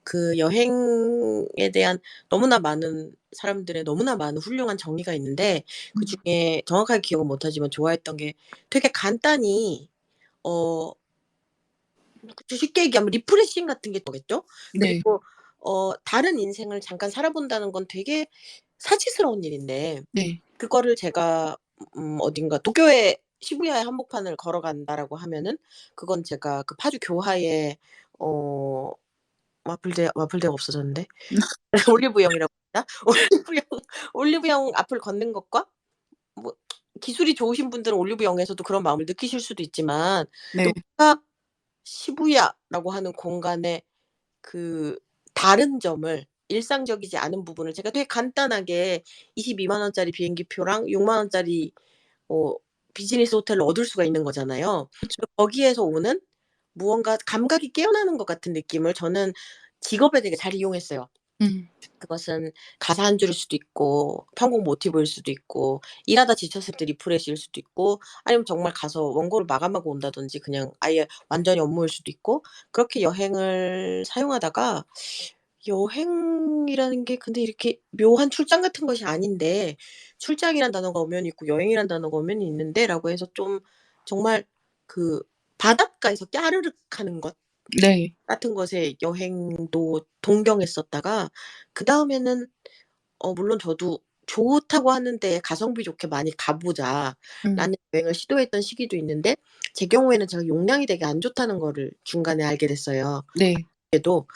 그 여행에 대한 너무나 많은 사람들의 너무나 많은 훌륭한 정의가 있는데 음. 그중에 정확하게 기억은 못 하지만 좋아했던 게 되게 간단히 어 쉽게 얘기하면 리프레싱 같은 게 겠죠. 네. 그리고 다른 인생을 잠깐 살아본다는 건 되게 사치스러운 일인데 네. 그거를 제가 어딘가 도쿄의 시부야의 한복판을 걸어간다라고 하면은 그건 제가 그 파주 교화에 어 마플대가 없어졌는데 올리브영이라고 했나? 올리브영 올리브영 앞을 걷는 것과 뭐 기술이 좋으신 분들은 올리브영에서도 그런 마음을 느끼실 수도 있지만 네. 뭔가 시부야라고 하는 공간의 그 다른 점을 일상적이지 않은 부분을 제가 되게 간단하게 22만 원짜리 비행기표랑 6만 원짜리 어 비즈니스 호텔을 얻을 수가 있는 거잖아요. 그쵸. 거기에서 오는 무언가 감각이 깨어나는 것 같은 느낌을 저는 직업에 되게 잘 이용했어요. 음. 그것은 가사 한 줄일 수도 있고 편곡 모티브일 수도 있고 일하다 지쳤을 때 리프레시일 수도 있고 아니면 정말 가서 원고를 마감하고 온다든지 그냥 아예 완전히 업무일 수도 있고 그렇게 여행을 사용하다가 여행이라는 게 근데 이렇게 묘한 출장 같은 것이 아닌데 출장이란 단어가 엄연히 있고 여행이란 단어가 엄연히 있는데라고 해서 좀 정말 그 바닷가에서 까르륵 하는 것 네. 같은 것에 여행도 동경했었다가 그다음에는 물론 저도 좋다고 하는데 '가성비 좋게 많이 가 음. 보자.'라는 여행을 시도했던 시기도 있는데 제 경우에는 제가 용량이 되게 안 좋다는 거를 중간에 알게 됐어요. 네. 그래도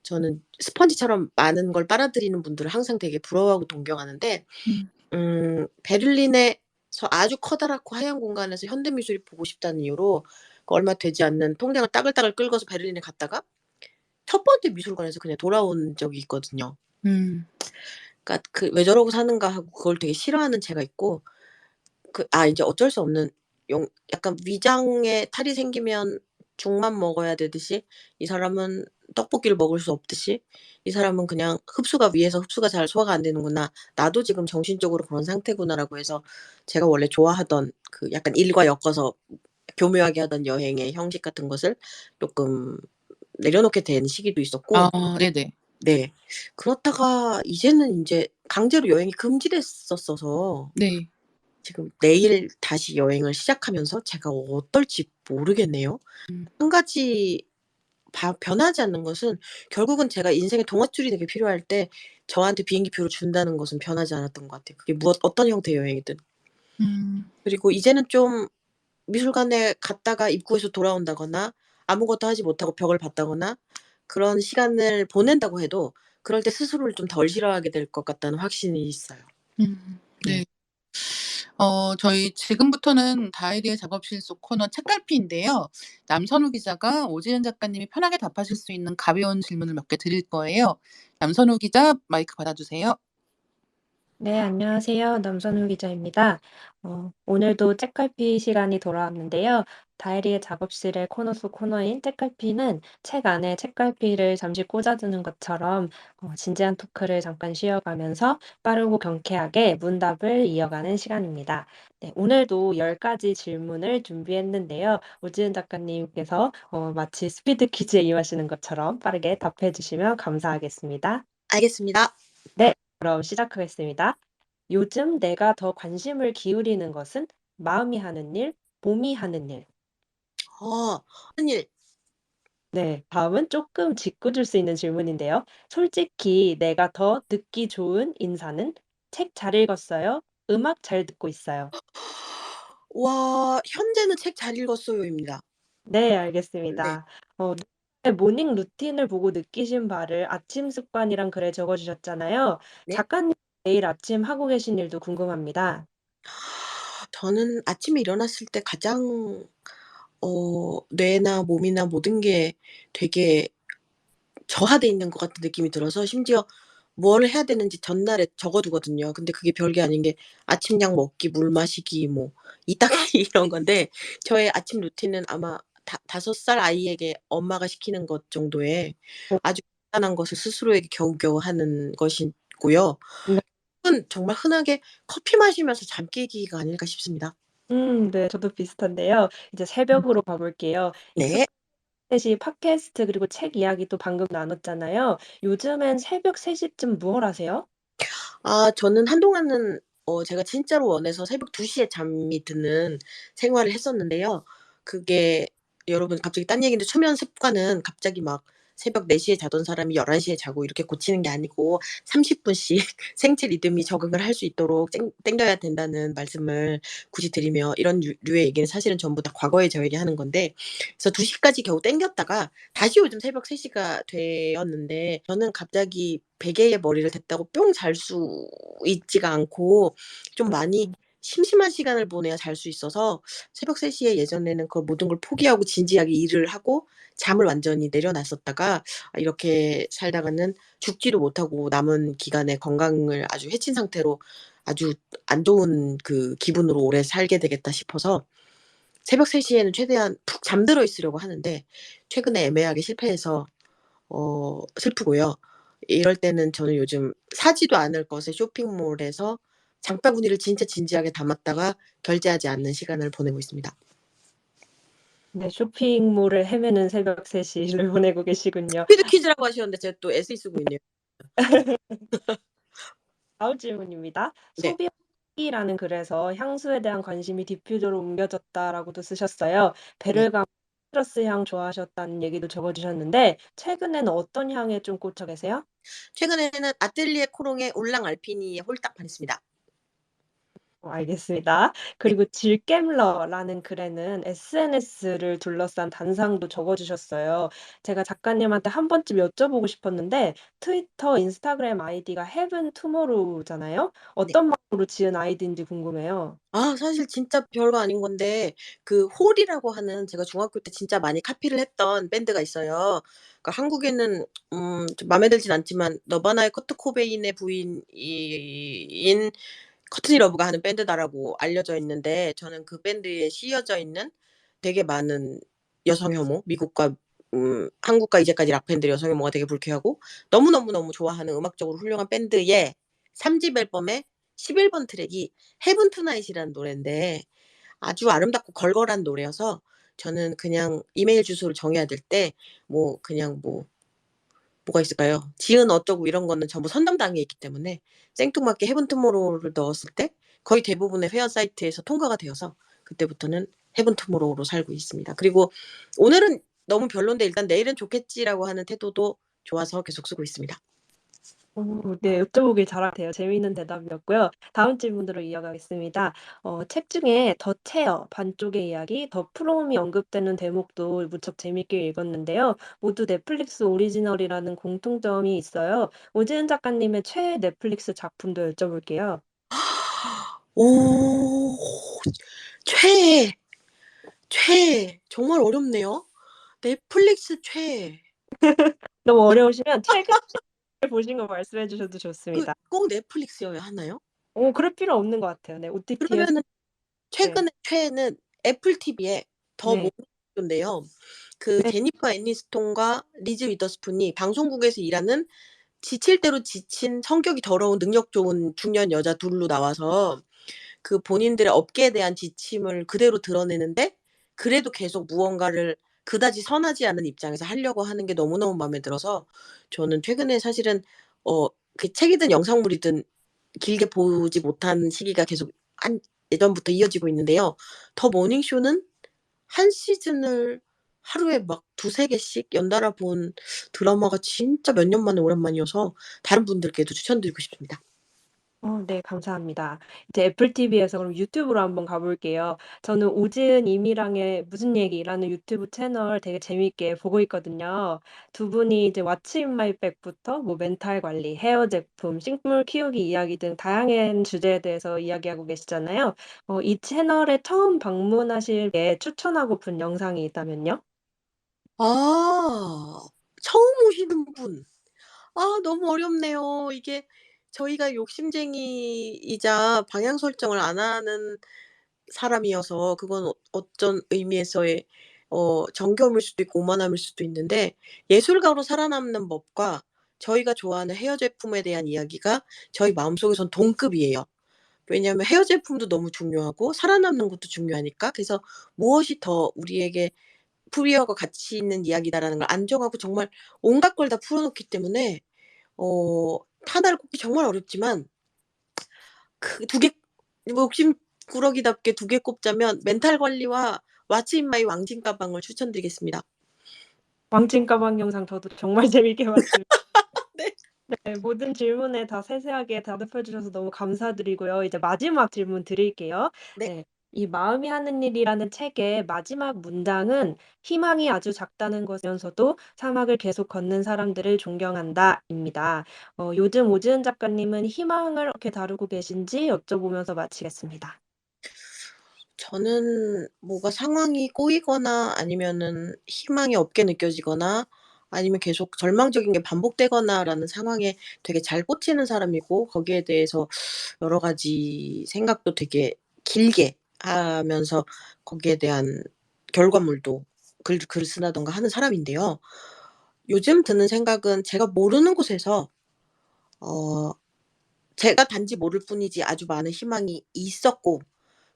저는 스펀지처럼 많은 걸 빨아들이는 분들을 항상 되게 부러워하고 동경하는데 음. 베를린에서 아주 커다랗고 하얀 공간에서 현대미술이 보고 싶다는 이유로 그 얼마 되지 않는 통장을 따글따글 긁어서 베를린에 갔다가 첫 번째 미술관에서 그냥 돌아온 적이 있거든요. 음. 그러니까 그 '왜 저러고 사는가.' 하고 그걸 되게 싫어하는 제가 있고 인제 어쩔 수 없는 약간 위장에 탈이 생기면 죽만 먹어야 되듯이 이 사람은 떡볶이를 먹을 수 없듯이 '이 사람은 그냥 흡수가 위에서 흡수가 잘 소화가 안 되는구나. 나도 지금 정신적으로 그런 상태구나.'라고 해서 제가 원래 좋아하던 그 약간 일과 엮어서 교묘하게 하던 여행의 형식 같은 것을 쪼끔 내려놓게 된 시기도 있었고 아 네네. 네. 그렇다가 이제는 인제 강제로 여행이 금지됐었어서 네. 지금 내일 다시 여행을 시작하면서 제가 어떨지 모르겠네요. 음. 한 가지 변하지 않는 것은 결국은 제가 인생에 동아줄이 되게 필요할 때 저한테 비행기표를 준다는 것은 변하지 않았던 것 같아요. 그게 어떤 형태의 여행이든. 음. 그리고 이제는 좀 미술관에 갔다가 입구에서 돌아온다거나 아무것도 하지 못하고 벽을 봤다거나 그런 시간을 보낸다고 해도 그럴 때 스스로를 좀 덜 싫어하게 될 것 같다는 확신이 있어요. 음. 네. 네. 저희 지금부터는 다이리의 작업실 속 코너 책갈피인데요. 남선우 기자가 오지은 작가님이 편하게 답하실 수 있는 가벼운 질문을 몇 개 드릴 거예요. 남선우 기자 마이크 받아주세요. 네, 안녕하세요. 남선우 기자입니다. 오늘도 책갈피 시간이 돌아왔는데요. 다이리의 작업실의 코너 속 코너인 책갈피는 책 안에 책갈피를 잠시 꽂아두는 것처럼 진지한 토크를 잠깐 쉬어가면서 빠르고 경쾌하게 문답을 이어가는 시간입니다. 네, 오늘도 10가지 질문을 준비했는데요. 오지은 작가님께서 마치 스피드 퀴즈에 임하시는 것처럼 빠르게 답해 주시면 감사하겠습니다. 알겠습니다. 네. 그럼 시작하겠습니다. 요즘 내가 더 관심을 기울이는 것은 마음이 하는 일, 몸이 하는 일. 하는 일. 네. 다음은 조금 짓궂을 수 있는 질문인데요. 솔직히 내가 더 듣기 좋은 인사는 "책 잘 읽었어요." "음악 잘 듣고 있어요." 와 현재는 책 잘 읽었어요입니다. 네, 네. 알겠습니다. 네, 모닝 루틴을 보고 느끼신 바를 아침 습관이란 글에 적어 주셨잖아요. 네. 작가님 매일 아침 하고 계신 일도 궁금합니다. 저는 아침에 일어났을 때 가장 뇌나 몸이나 모든 게 되게 저하돼 있는 것 같은 느낌이 들어서 심지어 뭘 해야 되는지 전날에 적어 두거든요. 근데 그게 별게 아닌 게 아침약 먹기, 물 마시기, 뭐 이따가리 이런 건데 저의 아침 루틴은 아마 5살 아이에게 엄마가 시키는 것 정도의 아주 간단한 것을 스스로에게 겨우겨우 하는 것이고요. 네. 그건 정말 흔하게 커피 마시면서 잠 깨기가 아닐까 싶습니다. 네. 저도 비슷한데요. 이제 새벽으로 가 볼게요. 네. 셋이 팟캐스트 그리고 책 이야기도 방금 나눴잖아요. 요즘엔 새벽 3 시쯤 무얼 하세요? 저는 한동안은 제가 진짜로 원해서 새벽 2 시에 잠이 드는 생활을 했었는데요. 그게 여러분 갑자기 딴 얘기인데 수면 습관은 갑자기 막 새벽 4 시에 자던 사람이 11 시에 자고 이렇게 고치는 게 아니고 30 분씩 생체 리듬이 적응을 할 수 있도록 땡겨야 된다는 말씀을 굳이 드리며 이런 류의 얘기는 사실은 전부 다 과거에 저에게 하는 건데 그래서 2 시까지 겨우 땡겼다가 다시 요즘 새벽 3 시가 되었는데 저는 갑자기 베개에 머리를 댔다고 뿅 잘 수 있지가 않고 좀 많이 심심한 시간을 보내야 잘 수 있어서 새벽 3 시에 예전에는 그 모든 걸 포기하고 진지하게 일을 하고 잠을 완전히 내려놨었다가 이렇게 살다가는 죽지도 못하고 남은 기간에 건강을 아주 해친 상태로 아주 안 좋은 그 기분으로 오래 살게 되겠다 싶어서 새벽 3 시에는 최대한 푹 잠들어 있으려고 하는데 최근에 애매하게 실패해서 슬프고요. 이럴 때는 저는 요즘 사지도 않을 것을 쇼핑몰에서 장바구니를 진짜 진지하게 담았다가 결제하지 않는 시간을 보내고 있습니다. 네. 쇼핑몰을 헤매는 새벽 3 시를 보내고 계시군요. 스피드 퀴즈라고 하셨는데 제가 또 에세이 쓰고 있네요. 다음 질문입니다. 네. 소비 라는 글에서 향수에 대한 관심이 디퓨저로 옮겨졌다라고도 쓰셨어요. 네. 베를가모 시트러스 향 좋아하셨다는 얘기도 적어 주셨는데 최근에는 어떤 향에 좀 꽂혀 계세요? 최근에는 아뜰리에 코롱의 올랑 알피니에 홀딱 반했습니다. 알겠습니다. 네. 그리고 질겜러라는 글에는 SNS를 둘러싼 단상도 적어 주셨어요. 제가 작가님한테 한 번쯤 여쭤보고 싶었는데 트위터, 인스타그램 아이디가 heaven tomorrow잖아요. 네. 어떤 마음으로 지은 아이디인지 궁금해요. 사실 진짜 별거 아닌 건데 그 홀이라고 하는 제가 중학교 때 진짜 많이 카피를 했던 밴드가 있어요. 그러니까 한국에는 좀 마음에 들진 않지만 너바나의 커트 코베인의 부인인 커트니 러브가 하는 밴드다라고 알려져 있는데 저는 그 밴드에 씌어져 있는 되게 많은 여성 혐오, 미국과 한국과 이제까지 락 밴드 여성 혐오가 되게 불쾌하고 너무너무너무 좋아하는 음악적으로 훌륭한 밴드의 3집 앨범의 11번 트랙이 헤븐 투나잇이라는 노랜데 아주 아름답고 걸걸한 노래여서 저는 그냥 이메일 주소를 정해야 될 때 그냥 뭐가 있을까요? 지은 어쩌고 이런 거는 전부 선정당에 있기 때문에 생뚱맞게 헤븐 투모로우를 넣었을 때 거의 대부분의 회원 사이트에서 통과가 되어서 그때부터는 헤븐 투모로우로 살고 있습니다. 그리고 오늘은 너무 별론데 일단 '내일은 좋겠지.'라고 하는 태도도 좋아서 계속 쓰고 있습니다. 네. 여쭤보길 잘하세요. 재미있는 대답이었고요. 다음 질문으로 이어가겠습니다. 책 중에 더 체어 반쪽의 이야기, 더 프롬이 언급되는 대목도 무척 재밌게 읽었는데요. 모두 넷플릭스 오리지널이라는 공통점이 있어요. 오지은 작가님의 최애 넷플릭스 작품도 여쭤볼게요. 오. 최애, 최애. 정말 어렵네요. 넷플릭스 최애. 너무 어려우시면 최근에 보신 거 말씀해 주셔도 좋습니다. 꼭 넷플릭스여야 하나요? 그럴 필요 없는 것 같아요. 네. OTT에서 그러면은 네. 최근에 최애는 애플 TV의 더 네. 모닝쇼인데요. 그 네. 제니퍼 애니스톤과 리즈 위더스푼이 방송국에서 일하는 지칠 대로 지친 성격이 더러운 능력 좋은 중년 여자 둘로 나와서 그 본인들의 업계에 대한 지침을 그대로 드러내는데 그래도 계속 무언가를 그다지 선하지 않은 입장에서 하려고 하는 게 너무너무 마음에 들어서 저는 최근에 사실은 그 책이든 영상물이든 길게 보지 못한 시기가 계속 예전부터 이어지고 있는데요. 더 모닝쇼는 한 시즌을 하루에 막 2-3 개씩 연달아 본 드라마가 진짜 몇 년 만에 오랜만이어서 다른 분들께도 추천드리고 싶습니다. 네 감사합니다. 이제 애플 TV에서 그럼 유튜브로 한번 가 볼게요. 저는 오지은 이미랑의 무슨 얘기라는 유튜브 채널 되게 재미있게 보고 있거든요. 두 분이 이제 왓츠 인 마이 백부터 뭐 멘탈 관리, 헤어 제품, 식물 키우기 이야기 등 다양한 주제에 대해서 이야기하고 계시잖아요. 이 채널에 처음 방문하실 때 추천하고픈 영상이 있다면요? 아. 처음 오시는 분. 너무 어렵네요. 이게 저희가 욕심쟁이이자 방향 설정을 안 하는 사람이어서 그건 어떤 의미에서의 정겨움일 수도 있고 오만함일 수도 있는데 예술가로 살아남는 법과 저희가 좋아하는 헤어 제품에 대한 이야기가 저희 마음속에선 동급이에요. 왜냐하면 헤어 제품도 너무 중요하고 살아남는 것도 중요하니까. 그래서 무엇이 더 우리에게 프리어가 가치 있는 이야기다라는 걸 안 정하고 정말 온갖 걸 다 풀어놓기 때문에 하나를 꼽기 정말 어렵지만 그 두 개 욕심꾸러기답게 두 개 꼽자면 멘탈 관리와 왓츠 인 마이 왕진 가방을 추천드리겠습니다. 왕진 가방 영상 저도 정말 재밌게 봤습니다. 네. 네. 모든 질문에 다 세세하게 대답해 주셔서 너무 감사드리고요. 이제 마지막 질문 드릴게요. 네. 네. 이 마음이 하는 일이라는 책의 마지막 문장은 "희망이 아주 작다는 것이면서도 사막을 계속 걷는 사람들을 존경한다."입니다. 요즘 오지은 작가님은 희망을 어떻게 다루고 계신지 여쭤보면서 마치겠습니다. 저는 뭐가 상황이 꼬이거나 아니면은 희망이 없게 느껴지거나 아니면 계속 절망적인 게 반복되거나라는 상황에 되게 잘 꽂히는 사람이고 거기에 대해서 여러 가지 생각도 되게 길게 하면서 거기에 대한 결과물도 글을 쓴다든가 하는 사람인데요. 요즘 드는 생각은 제가 모르는 곳에서 어 제가 단지 모를 뿐이지 아주 많은 희망이 있었고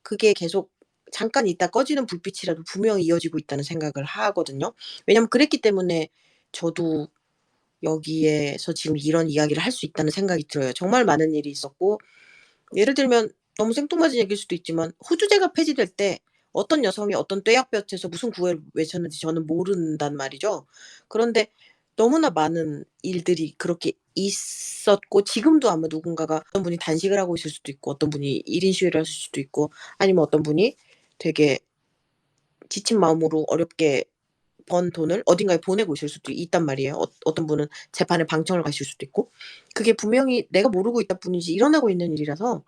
그게 계속 잠깐 있다 꺼지는 불빛이라도 분명히 이어지고 있다는 생각을 하거든요. 왜냐면 그랬기 때문에 저도 여기에서 지금 이런 이야기를 할 수 있다는 생각이 들어요. 정말 많은 일이 있었고 예를 들면 너무 생뚱맞은 얘기일 수도 있지만 호주제가 폐지될 때 어떤 여성이 어떤 뙤약볕에서 무슨 구호를 외쳤는지 저는 모른단 말이죠. 그런데 너무나 많은 일들이 그렇게 있었고 지금도 아마 누군가가 어떤 분이 단식을 하고 있을 수도 있고 어떤 분이 1인 시위를 하실 수도 있고 아니면 어떤 분이 되게 지친 마음으로 어렵게 번 돈을 어딘가에 보내고 있을 수도 있단 말이에요. 어떤 분은 재판에 방청을 가실 수도 있고. 그게 분명히 내가 모르고 있다 뿐이지 일어나고 있는 일이라서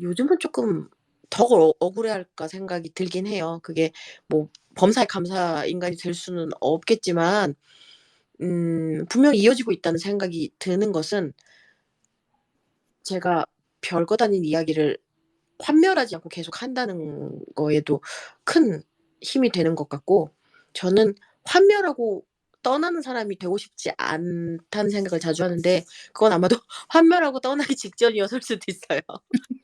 요즘은 쪼끔 더 억울해할까 생각이 들긴 해요. 그게 뭐 범사에 감사 인간이 될 수는 없겠지만 분명히 이어지고 있다는 생각이 드는 것은 제가 별것 아닌 이야기를 환멸하지 않고 계속 한다는 거에도 큰 힘이 되는 것 같고 저는 환멸하고 떠나는 사람이 되고 싶지 않다는 생각을 자주 하는데 그건 아마도 환멸하고 떠나기 직전이었을 수도 있어요.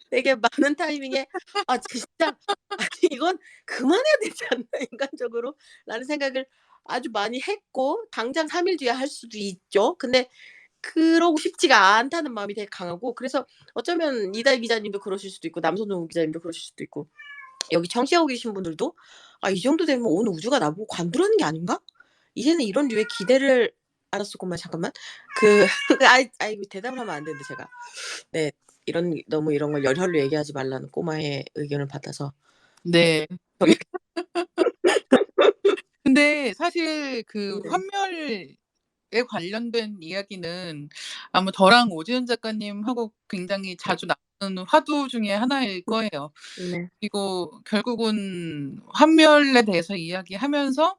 되게 많은 타이밍에 '아 진짜 아니 이건 그만해야 되지 않나 인간적으로?'라는 생각을 아주 많이 했고 당장 3일 뒤에 할 수도 있죠. 근데 그러고 싶지가 않다는 마음이 되게 강하고 그래서 어쩌면 이달 기자님도 그러실 수도 있고 남선홍 기자님도 그러실 수도 있고 여기 청취하고 계신 분들도 '아 이 정도 되면 온 우주가 나보고 관두라는 게 아닌가? 이제는 이런 류의 기대를' 알았어 고만 잠깐만. 그 아이 대답을 하면 안 되는데 제가. 네. 너무 이런 걸 열혈로 얘기하지 말라는 꼬마의 의견을 받아서 네. 저기 근데 사실 그 네. 환멸에 관련된 이야기는 아마 저랑 오지은 작가님하고 굉장히 자주 나누는 화두 중에 하나일 거예요. 네. 그리고 결국은 환멸에 대해서 이야기하면서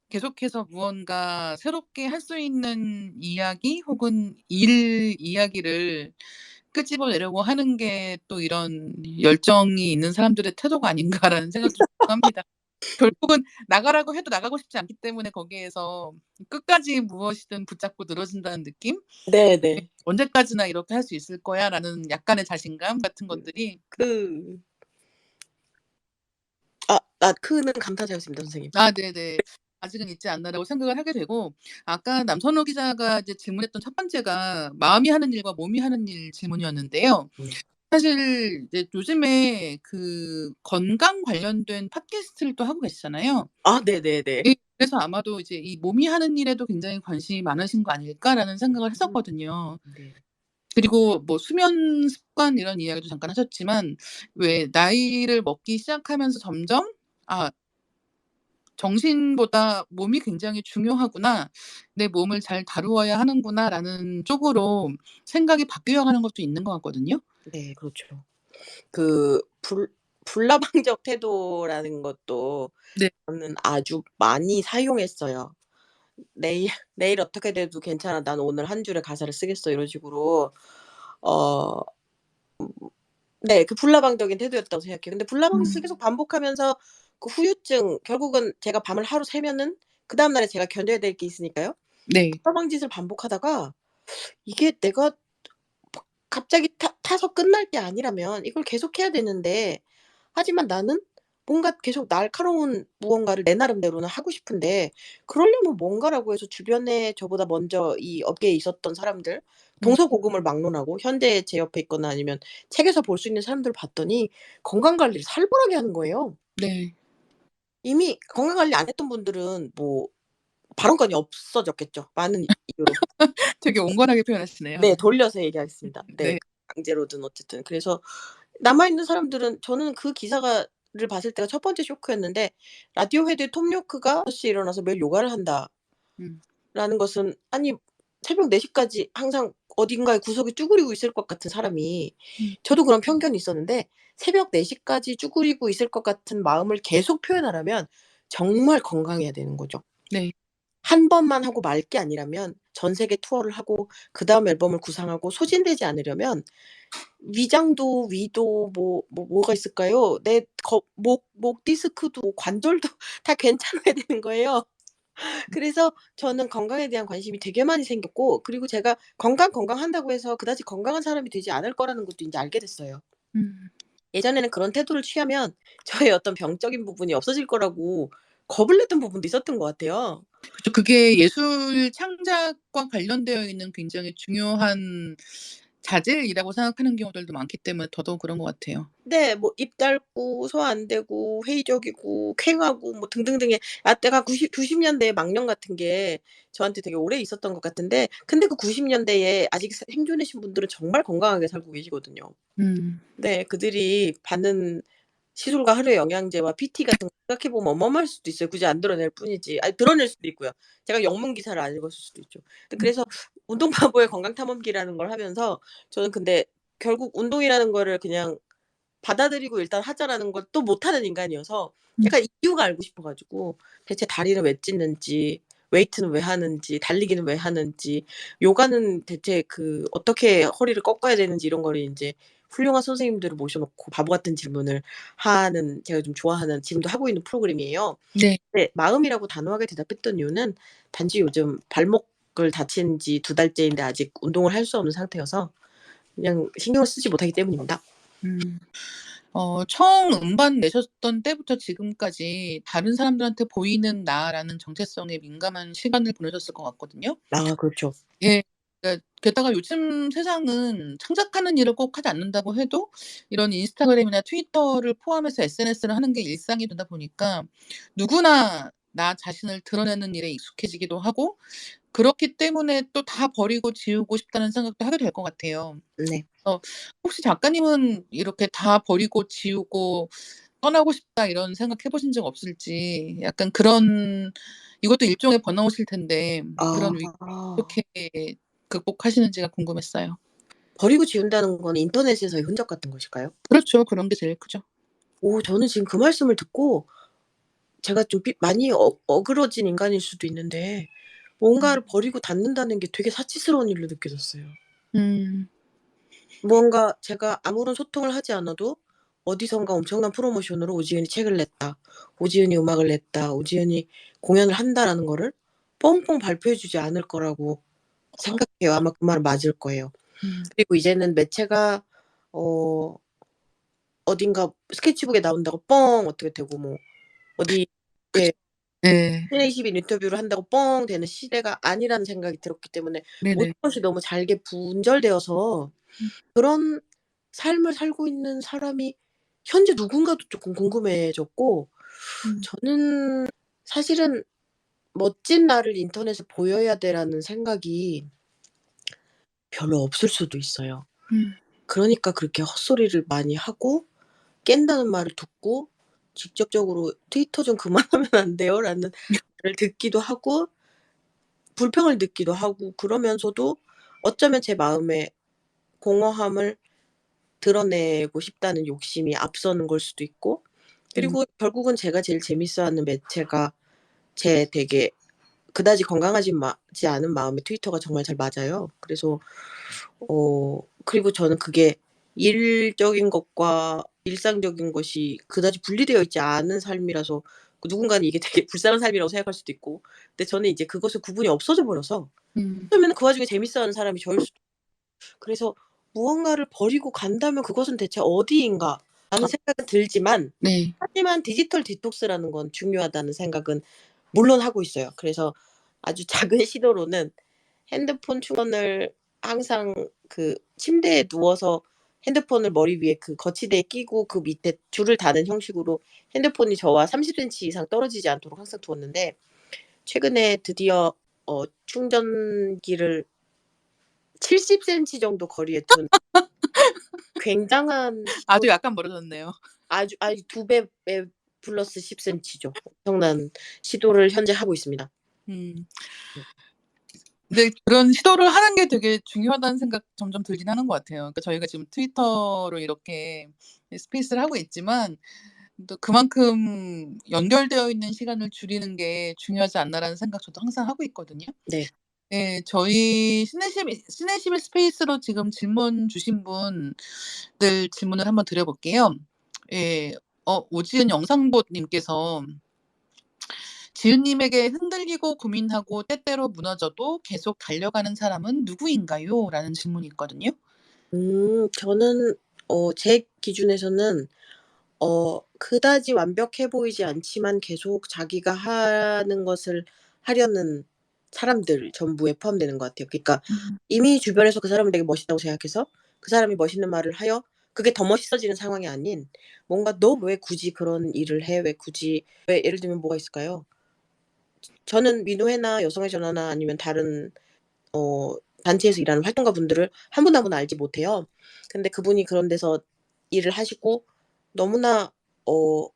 계속해서 무언가 새롭게 할 수 있는 이야기 혹은 일 이야기를 끄집어내려고 하는 게 또 이런 열정이 있는 사람들의 태도가 아닌가라는 생각도 좀 합니다. 결국은 나가라고 해도 나가고 싶지 않기 때문에 거기에서 끝까지 무엇이든 붙잡고 늘어진다는 느낌? 네. 네네. '언제까지나 이렇게 할 수 있을 거야.'라는 약간의 자신감 같은 것들이 그 크는 감탄사였습니다 선생님. 네네. '아직은 있지 않나.'라고 생각을 하게 되고 아까 남선호 기자가 이제 질문했던 첫 번째가 마음이 하는 일과 몸이 하는 일 질문이었는데요. 네. 사실 이제 요즘에 그 건강 관련된 팟캐스트를 또 하고 계시잖아요. 네네네. 예. 그래서 아마도 이제 '이 몸이 하는 일에도 굉장히 관심이 많으신 거 아닐까.'라는 생각을 음 했었거든요. 네. 그리고 뭐 수면 습관 이런 이야기도 잠깐 하셨지만 왜 나이를 먹기 시작하면서 점점 '아 정신보다 몸이 굉장히 중요하구나. 내 몸을 잘 다루어야 하는구나.'라는 쪽으로 생각이 바뀌어 가는 것도 있는 것 같거든요. 네 그렇죠. 그 불나방적 태도라는 것도 네. 저는 아주 많이 사용했어요. "내일 내일 어떻게 돼도 괜찮아. 난 오늘 한 줄의 가사를 쓰겠어." 이런 식으로 어 네 그 불나방적인 태도였다고 생각해요. 근데 불나방짓을 계속 음. 반복하면서 그 후유증 결국은 제가 밤을 하루 새면은 그다음 날에 제가 견뎌야 될 게 있으니까요. 네. 불나방짓을 반복하다가 이게 내가 갑자기 타서 끝날 게 아니라면 이걸 계속해야 되는데 하지만 나는 뭔가 계속 날카로운 무언가를 내 나름대로는 하고 싶은데 그러려면 뭔가라고 해서 주변에 저보다 먼저 이 업계에 있었던 사람들, 동서고금을 막론하고 현재 제 옆에 있거나 아니면 책에서 볼 수 있는 사람들을 봤더니 건강 관리를 살벌하게 하는 거예요. 네. 이미 건강 관리 안 했던 분들은 뭐 발언권이 없어졌겠죠, 많은 이유로. 되게 온건하게 표현하시네요. 네. 돌려서 얘기하겠습니다. 네. 네. 강제로든 어쨌든. 그래서 남아 있는 사람들은 저는 그 기사가 를 봤을 때가 첫 번째 쇼크였는데 라디오헤드의 톰 요크가 5 시에 일어나서 매일 요가를 한다라는 음. 것은 아니 새벽 4 시까지 항상 어딘가에 구석에 쭈그리고 있을 것 같은 사람이 음. 저도 그런 편견이 있었는데 새벽 4 시까지 쭈그리고 있을 것 같은 마음을 계속 표현하려면 정말 건강해야 되는 거죠. 네. 한 번만 하고 말 게 아니라면 전 세계 투어를 하고 그다음 앨범을 구상하고 소진되지 않으려면 위장도 위도 뭐가 있을까요? 내 목 디스크도 관절도 다 괜찮아야 되는 거예요. 그래서 저는 건강에 대한 관심이 되게 많이 생겼고 그리고 제가 건강한다고 해서 그다지 건강한 사람이 되지 않을 거라는 것도 인제 알게 됐어요. 음. 예전에는 그런 태도를 취하면 저의 어떤 병적인 부분이 없어질 거라고 겁을 냈던 부분도 있었던 것 같아요. 그쵸. 그게 예술 창작과 관련되어 있는 굉장히 중요한 자질이라고 생각하는 경우들도 많기 때문에 더더욱 그런 것 같아요. 네. 뭐 입 닳고 소화 안 되고 회의적이고 퀭하고 뭐 등등등의 때가 90 년대의 망령 같은 게 저한테 되게 오래 있었던 것 같은데 근데 그 90 년대에 아직 생존하신 분들은 정말 건강하게 살고 계시거든요. 음. 네. 그들이 받는 시술과 하루의 영양제와 PT 같은 거 생각해 보면 어마어마할 수도 있어요. 굳이 안 드러낼 뿐이지. 아니 드러낼 수도 있고요. 제가 영문 기사를 안 읽었을 수도 있죠. 그래서 운동바보의 건강탐험기라는 걸 하면서 저는 근데 결국 운동이라는 거를 그냥 받아들이고 일단 하자라는 걸 또 못하는 인간이어서 음. 약간 이유가 알고 싶어 가지고 대체 다리는 왜 찢는지, 웨이트는 왜 하는지, 달리기는 왜 하는지, 요가는 대체 그 어떻게 허리를 꺾어야 되는지 이런 거를 인제 훌륭한 선생님들을 모셔 놓고 바보 같은 질문을 하는 제가 좀 좋아하는 지금도 하고 있는 프로그램이에요. 네. 네. 마음이라고 단호하게 대답했던 이유는 단지 요즘 발목을 다친 지 2 달째인데 아직 운동을 할 수 없는 상태여서 그냥 신경을 쓰지 못하기 때문입니다. 음. 처음 음반 내셨던 때부터 지금까지 다른 사람들한테 보이는 나라는 정체성에 민감한 시간을 보내셨을 것 같거든요. 아 그렇죠. 예. 그러니까 게다가 요즘 세상은 창작하는 일을 꼭 하지 않는다고 해도 이런 인스타그램이나 트위터를 포함해서 SNS를 하는 게 일상이 되다 보니까 누구나 나 자신을 드러내는 일에 익숙해지기도 하고 그렇기 때문에 또 다 버리고 지우고 싶다는 생각도 하게 될 것 같아요. 네. 혹시 작가님은 이렇게 '다 버리고 지우고 떠나고 싶다.' 이런 생각 해 보신 적 없을지 약간 그런 이것도 일종의 번아웃일 텐데 그런 위기 아. 어떻게 극복하시는지가 궁금했어요. 버리고 지운다는 건 인터넷에서의 흔적 같은 것일까요? 그렇죠. 그런 게 제일 크죠. 저는 지금 그 말씀을 듣고 제가 좀 많이 어그러진 인간일 수도 있는데 음. 뭔가를 버리고 닫는다는 게 되게 사치스러운 일로 느껴졌어요. 음. 뭔가 제가 아무런 소통을 하지 않아도 어디선가 엄청난 프로모션으로 오지은이 책을 냈다. 오지은이 음악을 냈다. 오지은이 공연을 한다라는 거를 뻥뻥 발표해 주지 않을 거라고 생각해요. 아마 그 말은 맞을 거예요. 음. 그리고 이제는 매체가 어 어딘가 스케치북에 나온다고 뻥 어떻게 되고 뭐 어디 그쵸. 예 예. CNN 인터뷰를 한다고 뻥 되는 시대가 아니라는 생각이 들었기 때문에 모든 네네. 것이 너무 잘게 분절되어서 음. 그런 삶을 살고 있는 사람이 현재 누군가도 쪼끔 궁금해졌고 음. 저는 사실은 '멋진 나를 인터넷에 보여야 돼.'라는 생각이 별로 없을 수도 있어요. 음. 그러니까 그렇게 헛소리를 많이 하고 깬다는 말을 듣고 직접적으로 "트위터 좀 그만하면 안 돼요?"라는 말을 듣기도 하고 불평을 듣기도 하고 그러면서도 어쩌면 제 마음의 공허함을 드러내고 싶다는 욕심이 앞서는 걸 수도 있고 음. 그리고 결국은 제가 제일 재밌어하는 매체가 제 되게 그다지 지 않은 마음의 트위터가 정말 잘 맞아요. 그래서 그리고 저는 그게 일적인 것과 일상적인 것이 그다지 분리되어 있지 않은 삶이라서 누군가는 이게 되게 불쌍한 삶이라고 생각할 수도 있고 근데 저는 이제 그것의 구분이 없어져 버려서 음. 어쩌면은 그 와중에 재밌어하는 사람이 저일 수도 그래서 '무언가를 버리고 간다면 그것은 대체 어디인가?' 라는 생각은 들지만 네. 하지만 디지털 디톡스라는 건 중요하다는 생각은 물론 하고 있어요. 그래서 아주 작은 시도로는 핸드폰 충전을 항상 그 침대에 누워서 핸드폰을 머리 위에 그 거치대에 끼고 그 밑에 줄을 다는 형식으로 핸드폰이 저와 30cm 이상 떨어지지 않도록 항상 두었는데 최근에 드디어 충전기를 70cm 정도 거리에 둔 굉장한 아주 시도 약간 멀어졌네요. 아주 2배 플러스 10cm죠. 엄청난 시도를 현재 하고 있습니다. 음. 네. 근데 그런 시도를 하는 게 되게 중요하다는 생각 점점 들긴 하는 것 같아요. 그러니까 저희가 지금 트위터로 이렇게 스페이스를 하고 있지만 또 그만큼 연결되어 있는 시간을 줄이는 게 중요하지 않나라는 생각 저도 항상 하고 있거든요. 네. 예. 저희 시네심의 스페이스로 지금 질문 주신 분들 질문을 한번 드려 볼게요. 예. 오지은 영상봇 님께서 "지은님에게 흔들리고 고민하고 때때로 무너져도 계속 달려가는 사람은 누구인가요?" 라는 질문이 있거든요. 저는 제 기준에서는 그다지 완벽해 보이지 않지만 계속 자기가 하는 것을 하려는 사람들 전부에 포함되는 것 같아요. 그러니까 음. 이미 주변에서 그 사람을 되게 멋있다고 생각해서 그 사람이 멋있는 말을 하여 그게 더 멋있어지는 상황이 아닌 뭔가 '너 왜 굳이 그런 일을 해? 왜 굳이' 왜 예를 들면 뭐가 있을까요? 저는 민우회나 여성의 전화나 아니면 다른 단체에서 일하는 활동가분들을 한 분 한 분 알지 못해요. 근데 그분이 그런 데서 일을 하시고 너무나 어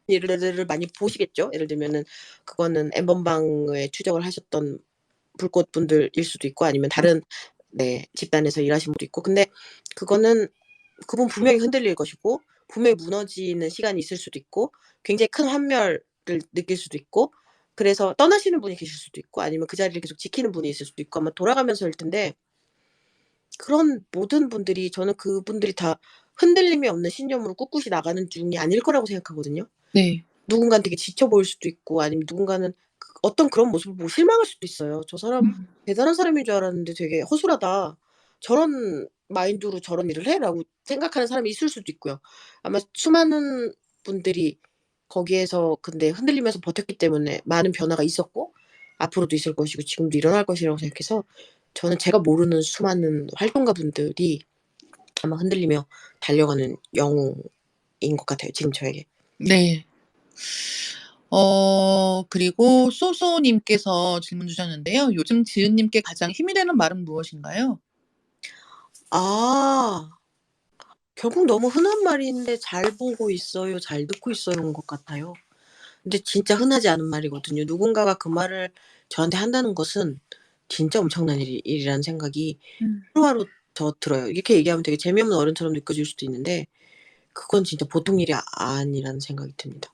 일들을 많이 보시겠죠. 예를 들면은 그거는 엠번방에 추적을 하셨던 불꽃분들일 수도 있고 아니면 다른 네 집단에서 일하신 분도 있고 근데 그거는 그분 분명히 흔들릴 것이고 분명히 무너지는 시간이 있을 수도 있고 굉장히 큰 환멸을 느낄 수도 있고 그래서 떠나시는 분이 계실 수도 있고 아니면 그 자리를 계속 지키는 분이 있을 수도 있고 아마 돌아가면서일 텐데 그런 모든 분들이 저는 그분들이 다 흔들림이 없는 신념으로 꿋꿋이 나가는 중이 아닐 거라고 생각하거든요. 네. 누군가는 되게 지쳐 보일 수도 있고 아니면 누군가는 어떤 그런 모습을 보고 실망할 수도 있어요. '저 사람 음. 대단한 사람인 줄 알았는데 되게 허술하다. 저런 마인드로 저런 일을 해?'라고 생각하는 사람이 있을 수도 있고요. 아마 수많은 분들이 거기에서 근데 흔들리면서 버텼기 때문에 많은 변화가 있었고 앞으로도 있을 것이고 지금도 일어날 것이라고 생각해서 저는 제가 모르는 수많은 활동가분들이 아마 흔들리며 달려가는 영웅인 것 같아요, 지금 저에게. 네. 그리고 소소 님께서 질문 주셨는데요. "요즘 지은 님께 가장 힘이 되는 말은 무엇인가요?" 아. 결국 너무 흔한 말인데 "잘 보고 있어요. 잘 듣고 있어요."인 것 같아요. 근데 진짜 흔하지 않은 말이거든요. 누군가가 그 말을 저한테 한다는 것은 진짜 엄청난 일이라는 생각이 음. 하루하루 더 들어요. 이렇게 얘기하면 되게 재미없는 어른처럼 느껴질 수도 있는데 그건 진짜 보통 일이 아니라는 생각이 듭니다.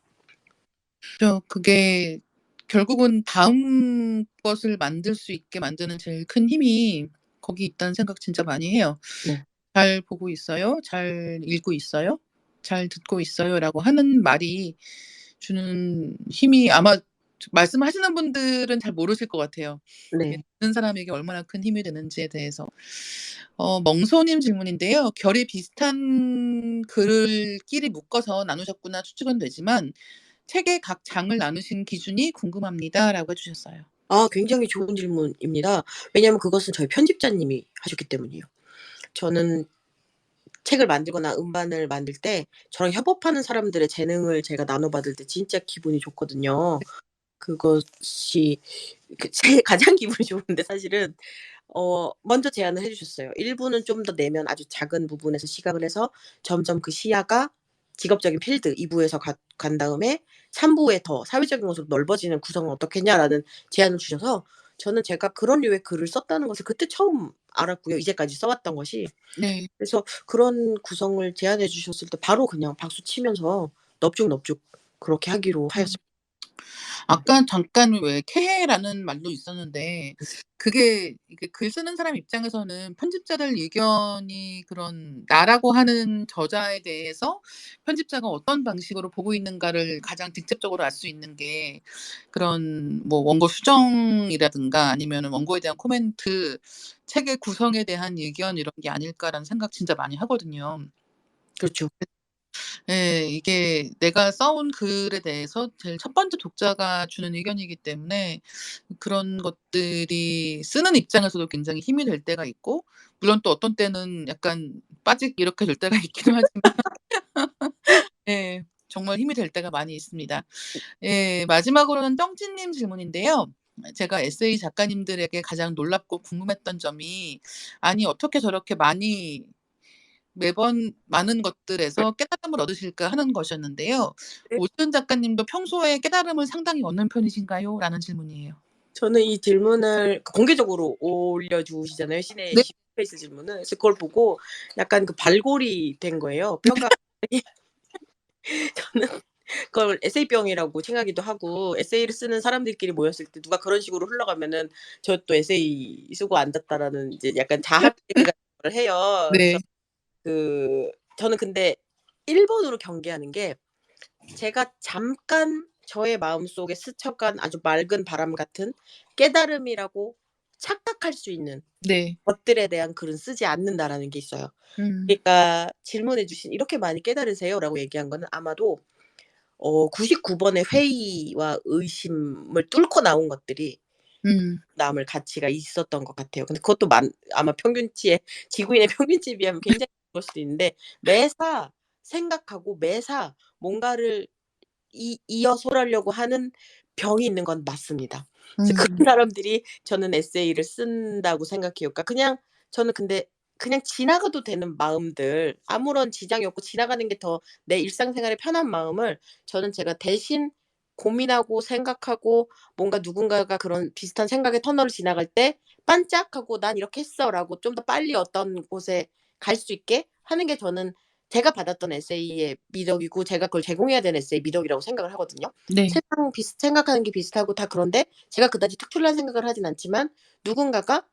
그게 결국은 다음 것을 만들 수 있게 만드는 제일 큰 힘이 거기 있다는 생각 진짜 많이 해요. 네. "잘 보고 있어요? 잘 읽고 있어요? 잘 듣고 있어요?"라고 하는 말이 주는 힘이 아마 말씀하시는 분들은 잘 모르실 것 같아요. 예 네. 듣는 사람에게 얼마나 큰 힘이 되는지에 대해서. 멍소님 질문인데요. "결이 비슷한 글을 끼리 묶어서 나누셨구나 추측은 되지만 책의 각 장을 나누신 기준이 궁금합니다."라고 해 주셨어요. 굉장히 좋은 질문입니다. 왜냐하면 그것은 저희 편집자님이 하셨기 때문이에요. 저는 책을 만들거나 음반을 만들 때 저랑 협업하는 사람들의 재능을 제가 나눠받을 때 진짜 기분이 좋거든요. 그것이 제 가장 기분이 좋은데 사실은 먼저 제안을 해 주셨어요. 1 부는 좀 더 내면 아주 작은 부분에서 시각을 해서 점점 그 시야가 직업적인 필드 2 부에서 간 다음에 3 부에 더 사회적인 것으로 넓어지는 구성은 어떻겠냐라는 제안을 주셔서 저는 제가 그런 류의 글을 썼다는 것을 그때 처음 알았고요, 이제까지 써 왔던 것이. 네. 그래서 그런 구성을 제안해 주셨을 때 바로 그냥 박수 치면서 넙죽넙죽 그렇게 하기로 음. 하였습니다. 아까 잠깐 왜 캐해라는 말도 있었는데 그게 이게 글 쓰는 사람 입장에서는 편집자들 의견이 그런 나라고 하는 저자에 대해서 편집자가 어떤 방식으로 보고 있는가를 가장 직접적으로 알 수 있는 게 그런 뭐 원고 수정이라든가 아니면은 원고에 대한 코멘트, 책의 구성에 대한 의견 이런 게 아닐까라는 생각 진짜 많이 하거든요. 그렇죠. 예. 이게 내가 써온 글에 대해서 제일 첫 번째 독자가 주는 의견이기 때문에 그런 것들이 쓰는 입장에서도 굉장히 힘이 될 때가 있고, 물론 또 어떤 때는 약간 빠직 이렇게 될 때가 있기도 하지만 예. 정말 힘이 될 때가 많이 있습니다. 예. 마지막으로는 떵지 님 질문인데요. 제가 에세이 작가님들에게 가장 놀랍고 궁금했던 점이, 아니 어떻게 저렇게 많이 매번 많은 것들에서 깨달음을 얻으실까 하는 것이었는데요. 네. 오지은 작가님도 평소에 깨달음을 상당히 얻는 편이신가요? 라는 질문이에요. 저는 이 질문을 공개적으로 올려주시잖아요. 시내 네. 스페이스 질문을. 그래서 그걸 보고 약간 그 발골이 된 거예요. 평가. 저는 그걸 에세이병이라고 칭하기도 하고, 에세이를 쓰는 사람들끼리 모였을 때 누가 그런 식으로 흘러가면은 저 또 에세이 쓰고 앉았다라는 이제 약간 자학 얘기 같은 걸 해요. 그래서 네. 저는 근데 1번으로 경계하는 게, 제가 잠깐 저의 마음속에 스쳐간 아주 맑은 바람 같은 깨달음이라고 착각할 수 있는 네. 것들에 대한 글은 쓰지 않는다라는 게 있어요. 음. 그러니까 질문해 주신 "이렇게 많이 깨달으세요?"라고 얘기한 거는 아마도 99 번의 회의와 의심을 뚫고 나온 것들이 음. 남을 가치가 있었던 것 같아요. 근데 그것도 아마 평균치에, 지구인의 평균치에 비하면 굉장히 그럴 수도 있는데, 매사 생각하고 매사 뭔가를 이어설하려고 하는 병이 있는 건 맞습니다. 그래서 그런 음. 사람들이 저는 에세이를 쓴다고 생각해요. 그러니까 그냥, 저는 근데 그냥 지나가도 되는 마음들, 아무런 지장이 없고 지나가는 게 더 내 일상생활에 편한 마음을, 저는 제가 대신 고민하고 생각하고, 뭔가 누군가가 그런 비슷한 생각의 터널을 지나갈 때 반짝하고 '난 이렇게 했어.'라고 좀 더 빨리 어떤 곳에 갈 수 있게 하는 게, 저는 제가 받았던 에세이의 미덕이고 제가 그걸 제공해야 되는 에세이의 미덕이라고 생각을 하거든요. 네. 생각하는 게 비슷하고 다 그런데, 제가 그다지 특출난 생각을 하진 않지만, 누군가가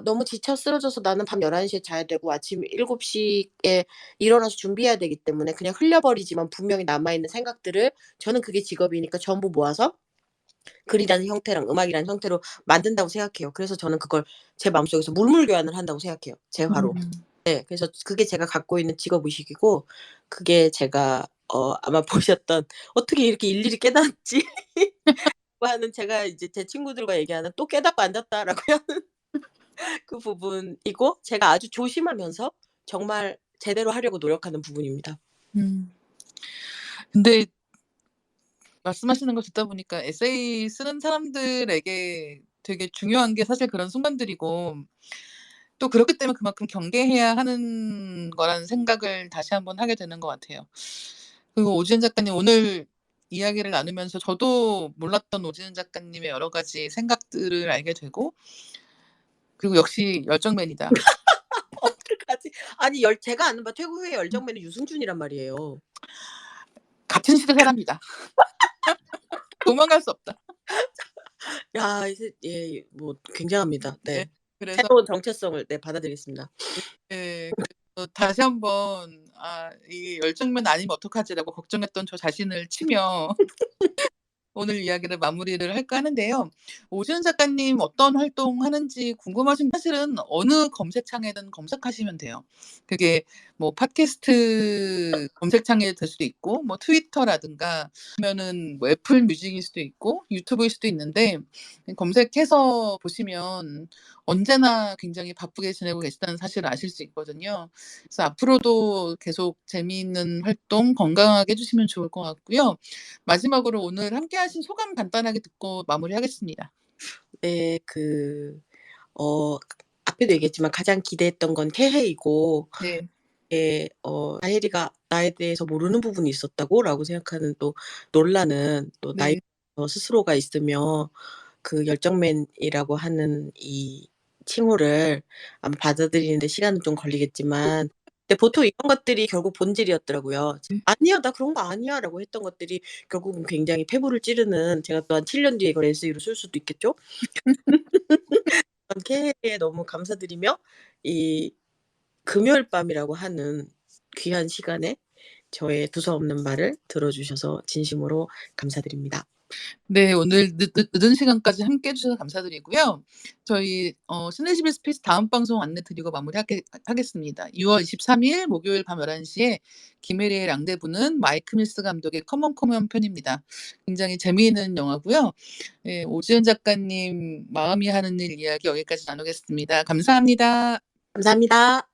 너무 지쳐 쓰러져서 나는 밤 11 시에 자야 되고 아침 7 시에 일어나서 준비해야 되기 때문에 그냥 흘려버리지만 분명히 남아있는 생각들을, 저는 그게 직업이니까 전부 모아서 글이라는 형태랑 음악이라는 형태로 만든다고 생각해요. 그래서 저는 그걸 제 마음속에서 물물 교환을 한다고 생각해요, 재화로. 음. 네. 그래서 그게 제가 갖고 있는 직업 의식이고, 그게 제가 아마 보셨던 '어떻게 이렇게 일일이 깨닫지?' 하는, 제가 이제 제 친구들과 얘기하는 "또 깨닫고 앉았다."라고 하는 그 부분이고, 제가 아주 조심하면서 정말 제대로 하려고 노력하는 부분입니다. 음. 근데 말씀하시는 걸 듣다 보니까 에세이 쓰는 사람들에게 되게 중요한 게 사실 그런 순간들이고, 또 그렇기 때문에 그만큼 경계해야 하는 거라는 생각을 다시 한번 하게 되는 것 같아요. 그리고 오지은 작가님 오늘 이야기를 나누면서 저도 몰랐던 오지은 작가님의 여러 가지 생각들을 알게 되고, 그리고 역시 열정맨이다. 어떡하지? 아니, 제가 아는 바 최고의 열정맨은 유승준이란 말이에요. 같은 시대 사람이다. 도망갈 수 없다. 야, 이제 예, 뭐 굉장합니다. 예. 네. 그래서 새로운 정체성을, 네, 받아들이겠습니다. 예. 그래서 다시 한번 '아 이 열정맨 아니면 어떡하지?'라고 걱정했던 저 자신을 치며 오늘 이야기를 마무리를 할까 하는데요. 오지은 작가님 어떤 활동하는지 궁금하신, 사실은 어느 검색창에든 검색하시면 돼요. 그게 뭐 팟캐스트 검색창이 될 수도 있고, 뭐 트위터라든가 아니면은 뭐 애플 뮤직일 수도 있고 유튜브일 수도 있는데, 검색해서 보시면 언제나 굉장히 바쁘게 지내고 계시다는 사실을 아실 수 있거든요. 그래서 앞으로도 계속 재미있는 활동 건강하게 해 주시면 좋을 것 같고요. 마지막으로 오늘 함께 하신 소감 간단하게 듣고 마무리하겠습니다. 네. 앞에도 얘기했지만 가장 기대했던 건 태해이고, 네. 다혜리가 나에 대해서 모르는 부분이 있었다고라고 생각하는, 또 놀라는, 또 나이 네. 스스로가 있으며 그 열정맨이라고 하는 이 칭호를 아마 받아들이는 데 시간은 좀 걸리겠지만, 근데 보통 이런 것들이 결국 본질이었더라고요. "아니야. 나 그런 거 아니야."라고 했던 것들이 결국은 굉장히 폐부를 찌르는, 제가 또 한 7년 뒤에 이걸 에세이로 쓸 수도 있겠죠? 쾌해에 너무 감사드리며, 이 금요일 밤이라고 하는 귀한 시간에 저의 두서없는 말을 들어 주셔서 진심으로 감사드립니다. 네. 오늘 늦은 시간까지 함께해 주셔서 감사드리고요. 저희 시네집의 스페이스 다음 방송 안내 드리고 하겠습니다. 6월 23일 목요일 밤 11시에 김혜리의 랑데부는 마이크 밀스 감독의 커먼 편입니다. 굉장히 재미있는 영화고요. 예, 오지은 작가님 마음이 하는 일 이야기 여기까지 나누겠습니다. 감사합니다. 감사합니다.